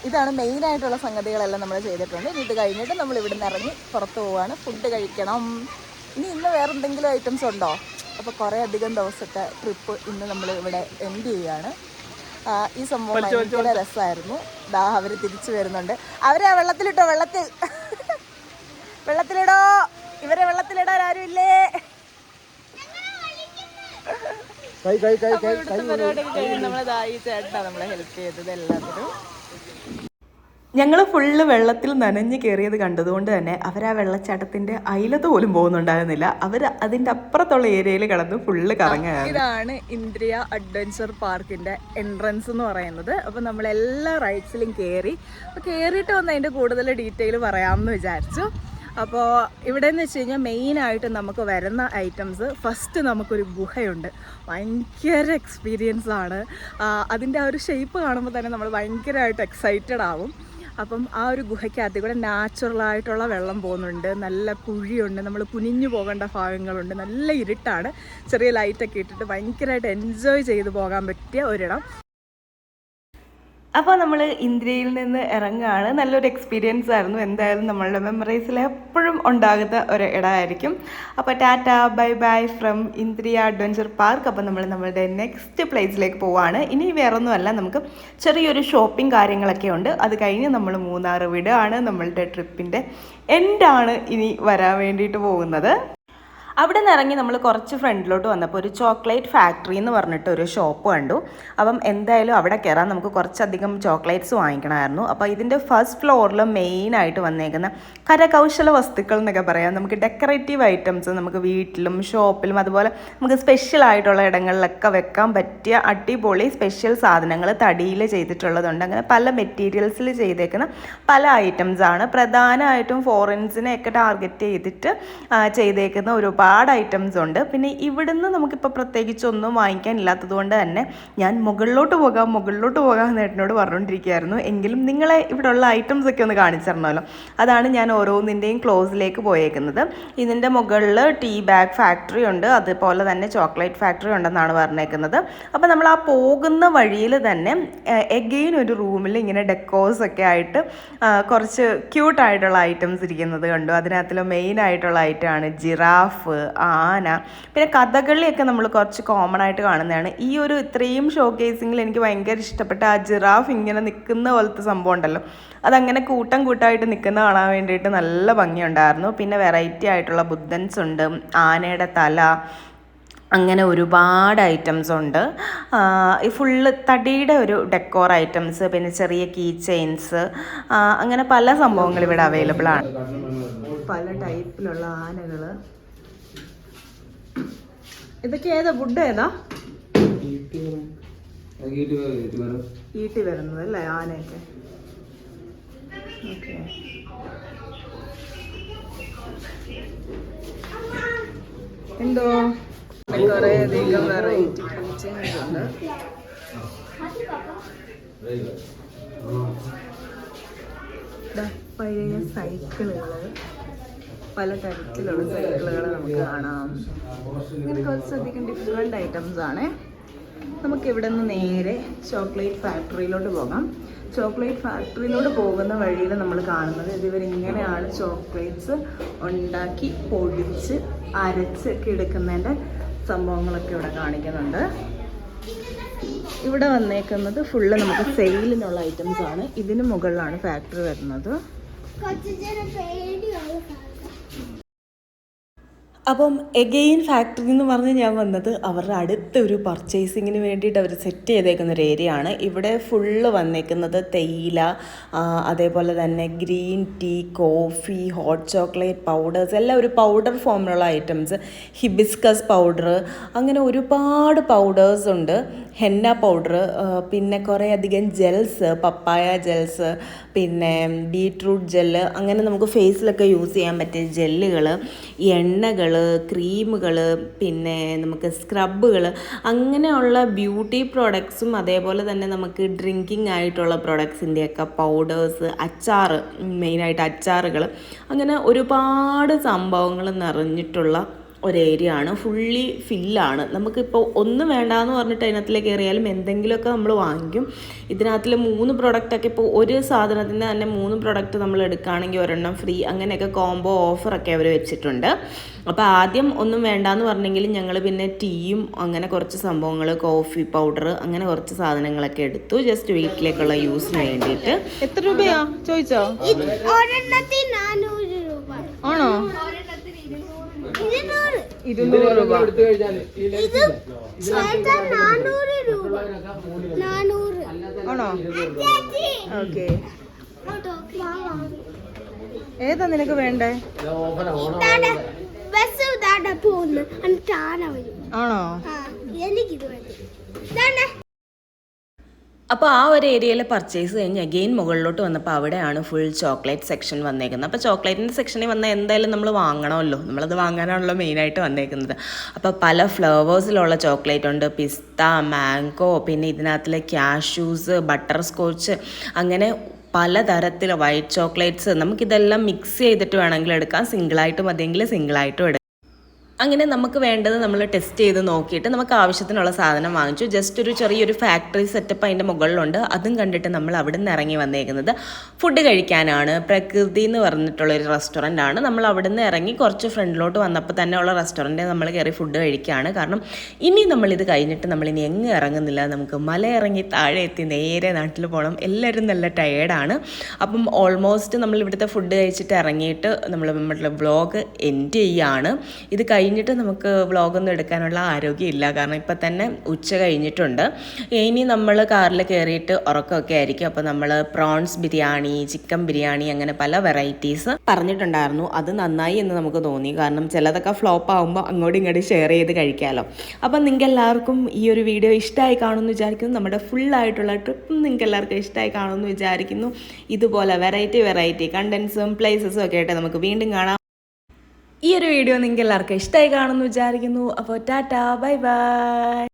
ഇതാണ് മെയിനായിട്ടുള്ള സംഗതികളെല്ലാം നമ്മൾ ചെയ്തിട്ടുണ്ട്. ഇനി ഇത് കഴിഞ്ഞിട്ട് നമ്മൾ ഇവിടുന്ന് ഇറങ്ങി പുറത്ത് പോവുകയാണ്. ഫുഡ് കഴിക്കണം. ഇന്ന് വേറെ എന്തെങ്കിലും ഐറ്റംസ് ഉണ്ടോ? അപ്പോൾ കുറേ അധികം ദിവസത്തെ ട്രിപ്പ് ഇന്ന് നമ്മൾ ഇവിടെ എൻഡ് ചെയ്യുകയാണ്. ഈ സംഭവം ഭയങ്കര രസമായിരുന്നു. അവർ തിരിച്ചു വരുന്നുണ്ട്. അവരെ വെള്ളത്തിലിട്ടോ, വെള്ളത്തിലിടോ, ഇവരെ വെള്ളത്തിലിടാൻ ആരുമില്ലേ? പരിപാടിയൊക്കെ കഴിഞ്ഞ് നമ്മളതായി ചേട്ടനാണ് നമ്മളെ ഹെൽപ്പ് ചെയ്തത് എല്ലാത്തിനും. ഞങ്ങൾ ഫുള്ള് വെള്ളത്തിൽ നനഞ്ഞ് കയറിയത് കണ്ടതുകൊണ്ട് തന്നെ അവർ ആ വെള്ളച്ചാട്ടത്തിൻ്റെ അയലത്ത് പോലും പോകുന്നുണ്ടായിരുന്നില്ല. അവർ അതിൻ്റെ അപ്പുറത്തുള്ള ഏരിയയിൽ കിടന്ന് ഫുള്ള് കറങ്ങുകയാണ്. ഇതാണ് ഇന്ദ്രിയ അഡ്വഞ്ചർ പാർക്കിൻ്റെ എൻട്രൻസ് എന്ന് പറയുന്നത്. അപ്പോൾ നമ്മളെല്ലാ റൈഡ്സിലും കയറി. അപ്പോൾ കയറിയിട്ട് വന്ന് അതിൻ്റെ കൂടുതൽ ഡീറ്റെയിൽ പറയാമെന്ന് വിചാരിച്ചു. അപ്പോൾ ഇവിടെ എന്ന് വെച്ച് കഴിഞ്ഞാൽ മെയിനായിട്ട് നമുക്ക് വരുന്ന ഐറ്റംസ്, ഫസ്റ്റ് നമുക്കൊരു ഗുഹയുണ്ട്. ഭയങ്കര എക്സ്പീരിയൻസ് ആണ്. അതിൻ്റെ ആ ഒരു ഷേപ്പ് കാണുമ്പോൾ തന്നെ നമ്മൾ ഭയങ്കരമായിട്ട് എക്സൈറ്റഡ് ആവും. അപ്പം ആ ഒരു ഗുഹയ്ക്കകത്ത് കൂടെ നാച്ചുറലായിട്ടുള്ള വെള്ളം പോകുന്നുണ്ട്. നല്ല കുഴിയുണ്ട്, നമ്മൾ കുനിഞ്ഞു പോകേണ്ട ഭാഗങ്ങളുണ്ട്. നല്ല ഇരുട്ടാണ്. ചെറിയ ലൈറ്റൊക്കെ ഇട്ടിട്ട് ഭയങ്കരമായിട്ട് എൻജോയ് ചെയ്ത് പോകാൻ പറ്റിയ ഒരിടം. അപ്പോൾ നമ്മൾ ഇന്ത്യയിൽ നിന്ന് ഇറങ്ങുകയാണ്. നല്ലൊരു എക്സ്പീരിയൻസ് ആയിരുന്നു. എന്തായാലും നമ്മളുടെ മെമ്മറീസിൽ എപ്പോഴും ഉണ്ടാകുന്ന ഒരു ഇടമായിരിക്കും. അപ്പോൾ ടാറ്റ, ബൈ ബൈ ഫ്രം ഇന്ദ്രിയ അഡ്വഞ്ചർ പാർക്ക്. അപ്പോൾ നമ്മൾ നമ്മളുടെ നെക്സ്റ്റ് പ്ലേസിലേക്ക് പോവുകയാണ്. ഇനി വേറൊന്നുമല്ല, നമുക്ക് ചെറിയൊരു ഷോപ്പിംഗ് കാര്യങ്ങളൊക്കെ ഉണ്ട്. അത് കഴിഞ്ഞ് നമ്മൾ മൂന്നാർ വിടുകയാണ്. നമ്മളുടെ ട്രിപ്പിൻ്റെ എൻഡാണ് ഇനി വരാൻ വേണ്ടിയിട്ട് പോകുന്നത്. അവിടെ നിന്ന് ഇറങ്ങി നമ്മൾ കുറച്ച് ഫ്രണ്ടിലോട്ട് വന്നപ്പോൾ ഒരു ചോക്ലേറ്റ് ഫാക്ടറി എന്ന് പറഞ്ഞിട്ട് ഒരു ഷോപ്പ് കണ്ടു. അപ്പം എന്തായാലും അവിടെ കയറാൻ നമുക്ക് കുറച്ചധികം ചോക്ലേറ്റ്സ് വാങ്ങിക്കണമായിരുന്നു. അപ്പോൾ ഇതിൻ്റെ ഫസ്റ്റ് ഫ്ലോറിൽ മെയിനായിട്ട് വന്നേക്കുന്ന കരകൗശല വസ്തുക്കൾ എന്നൊക്കെ പറയാം. നമുക്ക് ഡെക്കറേറ്റീവ് ഐറ്റംസ് നമുക്ക് വീട്ടിലും ഷോപ്പിലും അതുപോലെ നമുക്ക് സ്പെഷ്യൽ ആയിട്ടുള്ള ഇടങ്ങളിലൊക്കെ വെക്കാൻ പറ്റിയ അടിപൊളി സ്പെഷ്യൽ സാധനങ്ങൾ തടിയിൽ ചെയ്തിട്ടുള്ളതുണ്ട്. അങ്ങനെ പല മെറ്റീരിയൽസിൽ ചെയ്തേക്കുന്ന പല ഐറ്റംസാണ്. പ്രധാനമായിട്ടും ഫോറിൻസിനെയൊക്കെ ടാർഗറ്റ് ചെയ്തിട്ട് ചെയ്തേക്കുന്ന ഒരുപാട് ഐറ്റംസ് ഉണ്ട്. പിന്നെ ഇവിടുന്ന് നമുക്കിപ്പോൾ പ്രത്യേകിച്ചൊന്നും വാങ്ങിക്കാനില്ലാത്തത് കൊണ്ട് തന്നെ ഞാൻ മുകളിലോട്ട് പോകാം നേട്ടനോട് പറഞ്ഞുകൊണ്ടിരിക്കുകയായിരുന്നു. എങ്കിലും നിങ്ങളെ ഇവിടെയുള്ള ഐറ്റംസ് ഒക്കെ ഒന്ന് കാണിച്ചു തരണമല്ലോ. അതാണ് ഞാൻ ഓരോന്നിൻ്റെയും ക്ലോസിലേക്ക് പോയേക്കുന്നത്. ഇതിൻ്റെ മുകളിൽ ടീ ബാഗ് ഫാക്ടറി ഉണ്ട്, അതുപോലെ തന്നെ ചോക്ലേറ്റ് ഫാക്ടറി ഉണ്ടെന്നാണ് പറഞ്ഞേക്കുന്നത്. അപ്പോൾ നമ്മൾ ആ പോകുന്ന വഴിയിൽ തന്നെ എഗെയിൻ ഒരു റൂമിൽ ഇങ്ങനെ ഡെക്കോസ് ഒക്കെ ആയിട്ട് കുറച്ച് ക്യൂട്ടായിട്ടുള്ള ഐറ്റംസ് ഇരിക്കുന്നത് കണ്ടു. അതിനകത്തിൽ മെയിൻ ആയിട്ടുള്ള ഐറ്റമാണ് ജിറാഫ്, ആന, പിന്നെ കഥകളിയൊക്കെ നമ്മൾ കുറച്ച് കോമൺ ആയിട്ട് കാണുന്നതാണ്. ഈ ഒരു ഇത്രയും ഷോ കേസിങ്ങിൽ എനിക്ക് ഭയങ്കര ഇഷ്ടപ്പെട്ട ആ ജിറാഫ് ഇങ്ങനെ നിൽക്കുന്ന പോലത്തെ സംഭവം ഉണ്ടല്ലോ, അതങ്ങനെ കൂട്ടമായിട്ട് നിൽക്കുന്ന കാണാൻ വേണ്ടിയിട്ട് നല്ല ഭംഗിയുണ്ടായിരുന്നു. പിന്നെ വെറൈറ്റി ആയിട്ടുള്ള ബുദ്ധൻസ് ഉണ്ട്, ആനയുടെ തല, അങ്ങനെ ഒരുപാട് ഐറ്റംസ് ഉണ്ട്. ഈ ഫുള്ള് തടിയുടെ ഒരു ഡെക്കോർ ഐറ്റംസ്, പിന്നെ ചെറിയ കീ ചെയിൻസ്, അങ്ങനെ പല സംഭവങ്ങൾ ഇവിടെ അവൈലബിൾ ആണ്. പല ടൈപ്പിലുള്ള ആനകൾ. ഇതൊക്കെ ഏതാ വുഡ്? ഏതാ ഈട്ടി വരുന്നത് അല്ലേ ആനയൊക്കെ? ഓക്കെ. എന്തോ കുറേ അധികം വെറൈറ്റി ഫീച്ചേഴ്സ് ഉണ്ട്. പഴയ സൈക്കിളുകൾ, പല തരത്തിലുള്ള സൈക്കിളുകൾ നമുക്ക് കാണാം. ഇങ്ങനെ കുറച്ചധികം ഡിഫറെൻ്റ് ഐറ്റംസ് ആണ്. നമുക്കിവിടെ നിന്ന് നേരെ ചോക്ലേറ്റ് ഫാക്ടറിയിലോട്ട് പോകാം. ചോക്ലേറ്റ് ഫാക്ടറിയിലോട്ട് പോകുന്ന വഴിയിൽ നമ്മൾ കാണുന്നത് ഇവരിങ്ങനെയാണ് ചോക്ലേറ്റ്സ് ഉണ്ടാക്കി പൊടിച്ച് അരച്ചൊക്കെ എടുക്കുന്നതിൻ്റെ സംഭവങ്ങളൊക്കെ ഇവിടെ കാണിക്കുന്നുണ്ട്. ഇവിടെ വന്നേക്കുന്നത് ഫുള്ള് നമുക്ക് സെയിലിനുള്ള ഐറ്റംസ് ആണ്. ഇതിന് മുകളിലാണ് ഫാക്ടറി വരുന്നത്. അപ്പം എഗെയിൻ ഫാക്ടറി എന്ന് പറഞ്ഞ് ഞാൻ വന്നത് അവരുടെ അടുത്തൊരു പർച്ചേസിങ്ങിന് വേണ്ടിയിട്ട് അവർ സെറ്റ് ചെയ്തേക്കുന്ന ഒരു ഏരിയ ആണ്. ഇവിടെ ഫുള്ള് വന്നേക്കുന്നത് തേയില, അതേപോലെ തന്നെ green tea, coffee, hot chocolate powders, എല്ലാം ഒരു പൗഡർ ഫോമിലുള്ള ഐറ്റംസ്, ഹിബിസ്കസ് പൗഡർ, അങ്ങനെ ഒരുപാട് പൗഡേഴ്സ് ഉണ്ട്. ഹെന്ന പൗഡർ, പിന്നെ കുറേ അധികം ജെൽസ്, പപ്പായ ജെൽസ്, പിന്നെ ബീട്രൂട്ട് ജെല്ല്, അങ്ങനെ നമുക്ക് ഫേസിലൊക്കെ യൂസ് ചെയ്യാൻ പറ്റിയ ജെല്ലുകൾ, എണ്ണകൾ, ക്രീമുകൾ, പിന്നെ നമുക്ക് സ്ക്രബുകൾ, അങ്ങനെയുള്ള ബ്യൂട്ടി പ്രോഡക്ട്സും അതേപോലെ തന്നെ നമുക്ക് ഡ്രിങ്കിങ് ആയിട്ടുള്ള പ്രോഡക്ട്സിൻ്റെയൊക്കെ പൗഡേഴ്സ്, അച്ചാർ, മെയിനായിട്ട് അച്ചാറുകൾ, അങ്ങനെ ഒരുപാട് സംഭവങ്ങൾ നിറഞ്ഞിട്ടുള്ള ഒരു ഏരിയ ആണ്. ഫുള്ളി ഫില്ലാണ്. നമുക്കിപ്പോൾ ഒന്നും വേണ്ടാന്ന് പറഞ്ഞിട്ട് അതിനകത്തിലേക്ക് കയറിയാലും എന്തെങ്കിലുമൊക്കെ നമ്മൾ വാങ്ങിക്കും. ഇതിനകത്തിൽ 3 പ്രൊഡക്റ്റൊക്കെ ഇപ്പോൾ ഒരു സാധനത്തിന് തന്നെ 3 പ്രൊഡക്റ്റ് നമ്മൾ എടുക്കുകയാണെങ്കിൽ ഒരെണ്ണം ഫ്രീ, അങ്ങനെയൊക്കെ കോംബോ ഓഫറൊക്കെ അവർ വെച്ചിട്ടുണ്ട്. അപ്പോൾ ആദ്യം ഒന്നും വേണ്ടാന്ന് പറഞ്ഞെങ്കിൽ ഞങ്ങൾ പിന്നെ ടീയും അങ്ങനെ കുറച്ച് സംഭവങ്ങൾ, കോഫി പൗഡർ, അങ്ങനെ കുറച്ച് സാധനങ്ങളൊക്കെ എടുത്തു ജസ്റ്റ് വീട്ടിലേക്കുള്ള യൂസിന് വേണ്ടിയിട്ട്. എത്ര രൂപയാ ചോദിച്ചോ? ഒരെണ്ണത്തിന് 400 രൂപ. ആണോ? 200 രൂപ. ഇത് ചേട്ടാ 400 രൂപ. 400 ആണോ? ചേച്ചി ഓക്കെ. ഇങ്ങോട്ട് ഏതാ നിനക്ക് വേണ്ടേ? ഇതാടെ ബസ് ഇതാടെ പോകുന്നു. എന്നിട്ട് ആന വരും. ആണോ? എനിക്കിത് മതി. ഇതാണ്ടെ. അപ്പോൾ ആ ഒരു ഏരിയയിൽ പർച്ചേസ് കഴിഞ്ഞ് അഗെയിൻ മുകളിലോട്ട് വന്നപ്പോൾ അവിടെയാണ് ഫുൾ ചോക്ലേറ്റ് സെക്ഷൻ വന്നേക്കുന്നത്. അപ്പോൾ ചോക്ലേറ്റിൻ്റെ സെക്ഷനിൽ വന്നാൽ എന്തായാലും നമ്മൾ വാങ്ങണമല്ലോ, നമ്മളത് വാങ്ങാനാണല്ലോ മെയിനായിട്ട് വന്നേക്കുന്നത്. അപ്പോൾ പല ഫ്ലേവേഴ്സിലുള്ള ചോക്ലേറ്റ് ഉണ്ട്, പിസ്ത, മാംഗോ, പിന്നെ ഇതിനകത്തിലെ ക്യാഷ്യൂസ്, ബട്ടർ സ്കോച്ച്, അങ്ങനെ പലതരത്തിൽ വൈറ്റ് ചോക്ലേറ്റ്സ്. നമുക്കിതെല്ലാം മിക്സ് ചെയ്തിട്ട് വേണമെങ്കിൽ എടുക്കാം, സിംഗിളായിട്ട് മതിയെങ്കിൽ സിംഗിളായിട്ടും എടുക്കാം. അങ്ങനെ നമുക്ക് വേണ്ടത് നമ്മൾ ടെസ്റ്റ് ചെയ്ത് നോക്കിയിട്ട് നമുക്ക് ആവശ്യത്തിനുള്ള സാധനം വാങ്ങിച്ചു. ജസ്റ്റ് ഒരു ചെറിയൊരു ഫാക്ടറി സെറ്റപ്പ് അതിൻ്റെ മുകളിലുണ്ട്. അതും കണ്ടിട്ട് നമ്മൾ അവിടെ നിന്ന് ഇറങ്ങി വന്നേക്കുന്നത് ഫുഡ് കഴിക്കാനാണ്. പ്രകൃതി എന്ന് പറഞ്ഞിട്ടുള്ളൊരു റെസ്റ്റോറൻ്റ് ആണ്. നമ്മൾ അവിടെ നിന്ന് ഇറങ്ങി കുറച്ച് ഫ്രണ്ടിലോട്ട് വന്നപ്പോൾ തന്നെ ഉള്ള റെസ്റ്റോറൻറ്റിൽ നമ്മൾ കയറി ഫുഡ് കഴിക്കുകയാണ്. കാരണം ഇനി നമ്മളിത് കഴിഞ്ഞിട്ട് നമ്മളിനി എങ്ങും ഇറങ്ങുന്നില്ല. നമുക്ക് മല ഇറങ്ങി താഴെ എത്തി നേരെ നാട്ടിൽ പോകണം. എല്ലാവരും നല്ല ടയേർഡാണ്. അപ്പം ഓൾമോസ്റ്റ് നമ്മൾ ഇവിടുത്തെ ഫുഡ് കഴിച്ചിട്ട് ഇറങ്ങിയിട്ട് നമ്മുടെ വ്ളോഗ് എൻഡ് ചെയ്യുകയാണ്. ഇത് കഴിഞ്ഞിട്ട് നമുക്ക് വ്ളോഗൊന്നും എടുക്കാനുള്ള ആരോഗ്യമില്ല, കാരണം ഇപ്പം തന്നെ ഉച്ച കഴിഞ്ഞിട്ടുണ്ട്. ഇനി നമ്മൾ കാറിൽ കയറിയിട്ട് ഉറക്കമൊക്കെ ആയിരിക്കും. അപ്പോൾ നമ്മൾ പ്രോൺസ് ബിരിയാണി, ചിക്കൻ ബിരിയാണി, അങ്ങനെ പല വെറൈറ്റീസ് പറഞ്ഞിട്ടുണ്ടായിരുന്നു. അത് നന്നായി എന്ന് നമുക്ക് തോന്നി, കാരണം ചിലതൊക്കെ ഫ്ലോപ്പ് ആകുമ്പോൾ അങ്ങോട്ടും ഇങ്ങോട്ടും ഷെയർ ചെയ്ത് കഴിക്കാമല്ലോ. അപ്പം നിങ്ങൾക്ക് എല്ലാവർക്കും ഈ ഒരു വീഡിയോ ഇഷ്ടമായി കാണുമെന്ന് വിചാരിക്കുന്നു. നമ്മുടെ ഫുള്ളായിട്ടുള്ള ട്രിപ്പും നിങ്ങൾക്ക് എല്ലാവർക്കും ഇഷ്ടമായി കാണുമെന്ന് വിചാരിക്കുന്നു. ഇതുപോലെ വെറൈറ്റി കണ്ടൻസും പ്ലേസസും ഒക്കെ ആയിട്ട് നമുക്ക് വീണ്ടും കാണാം. ഈ ഒരു വീഡിയോ നിങ്ങൾക്ക് എല്ലാവർക്കും ഇഷ്ടമായി കാണുമെന്ന് വിചാരിക്കുന്നു. അപ്പോൾ ടാറ്റാ, ബൈ ബൈ.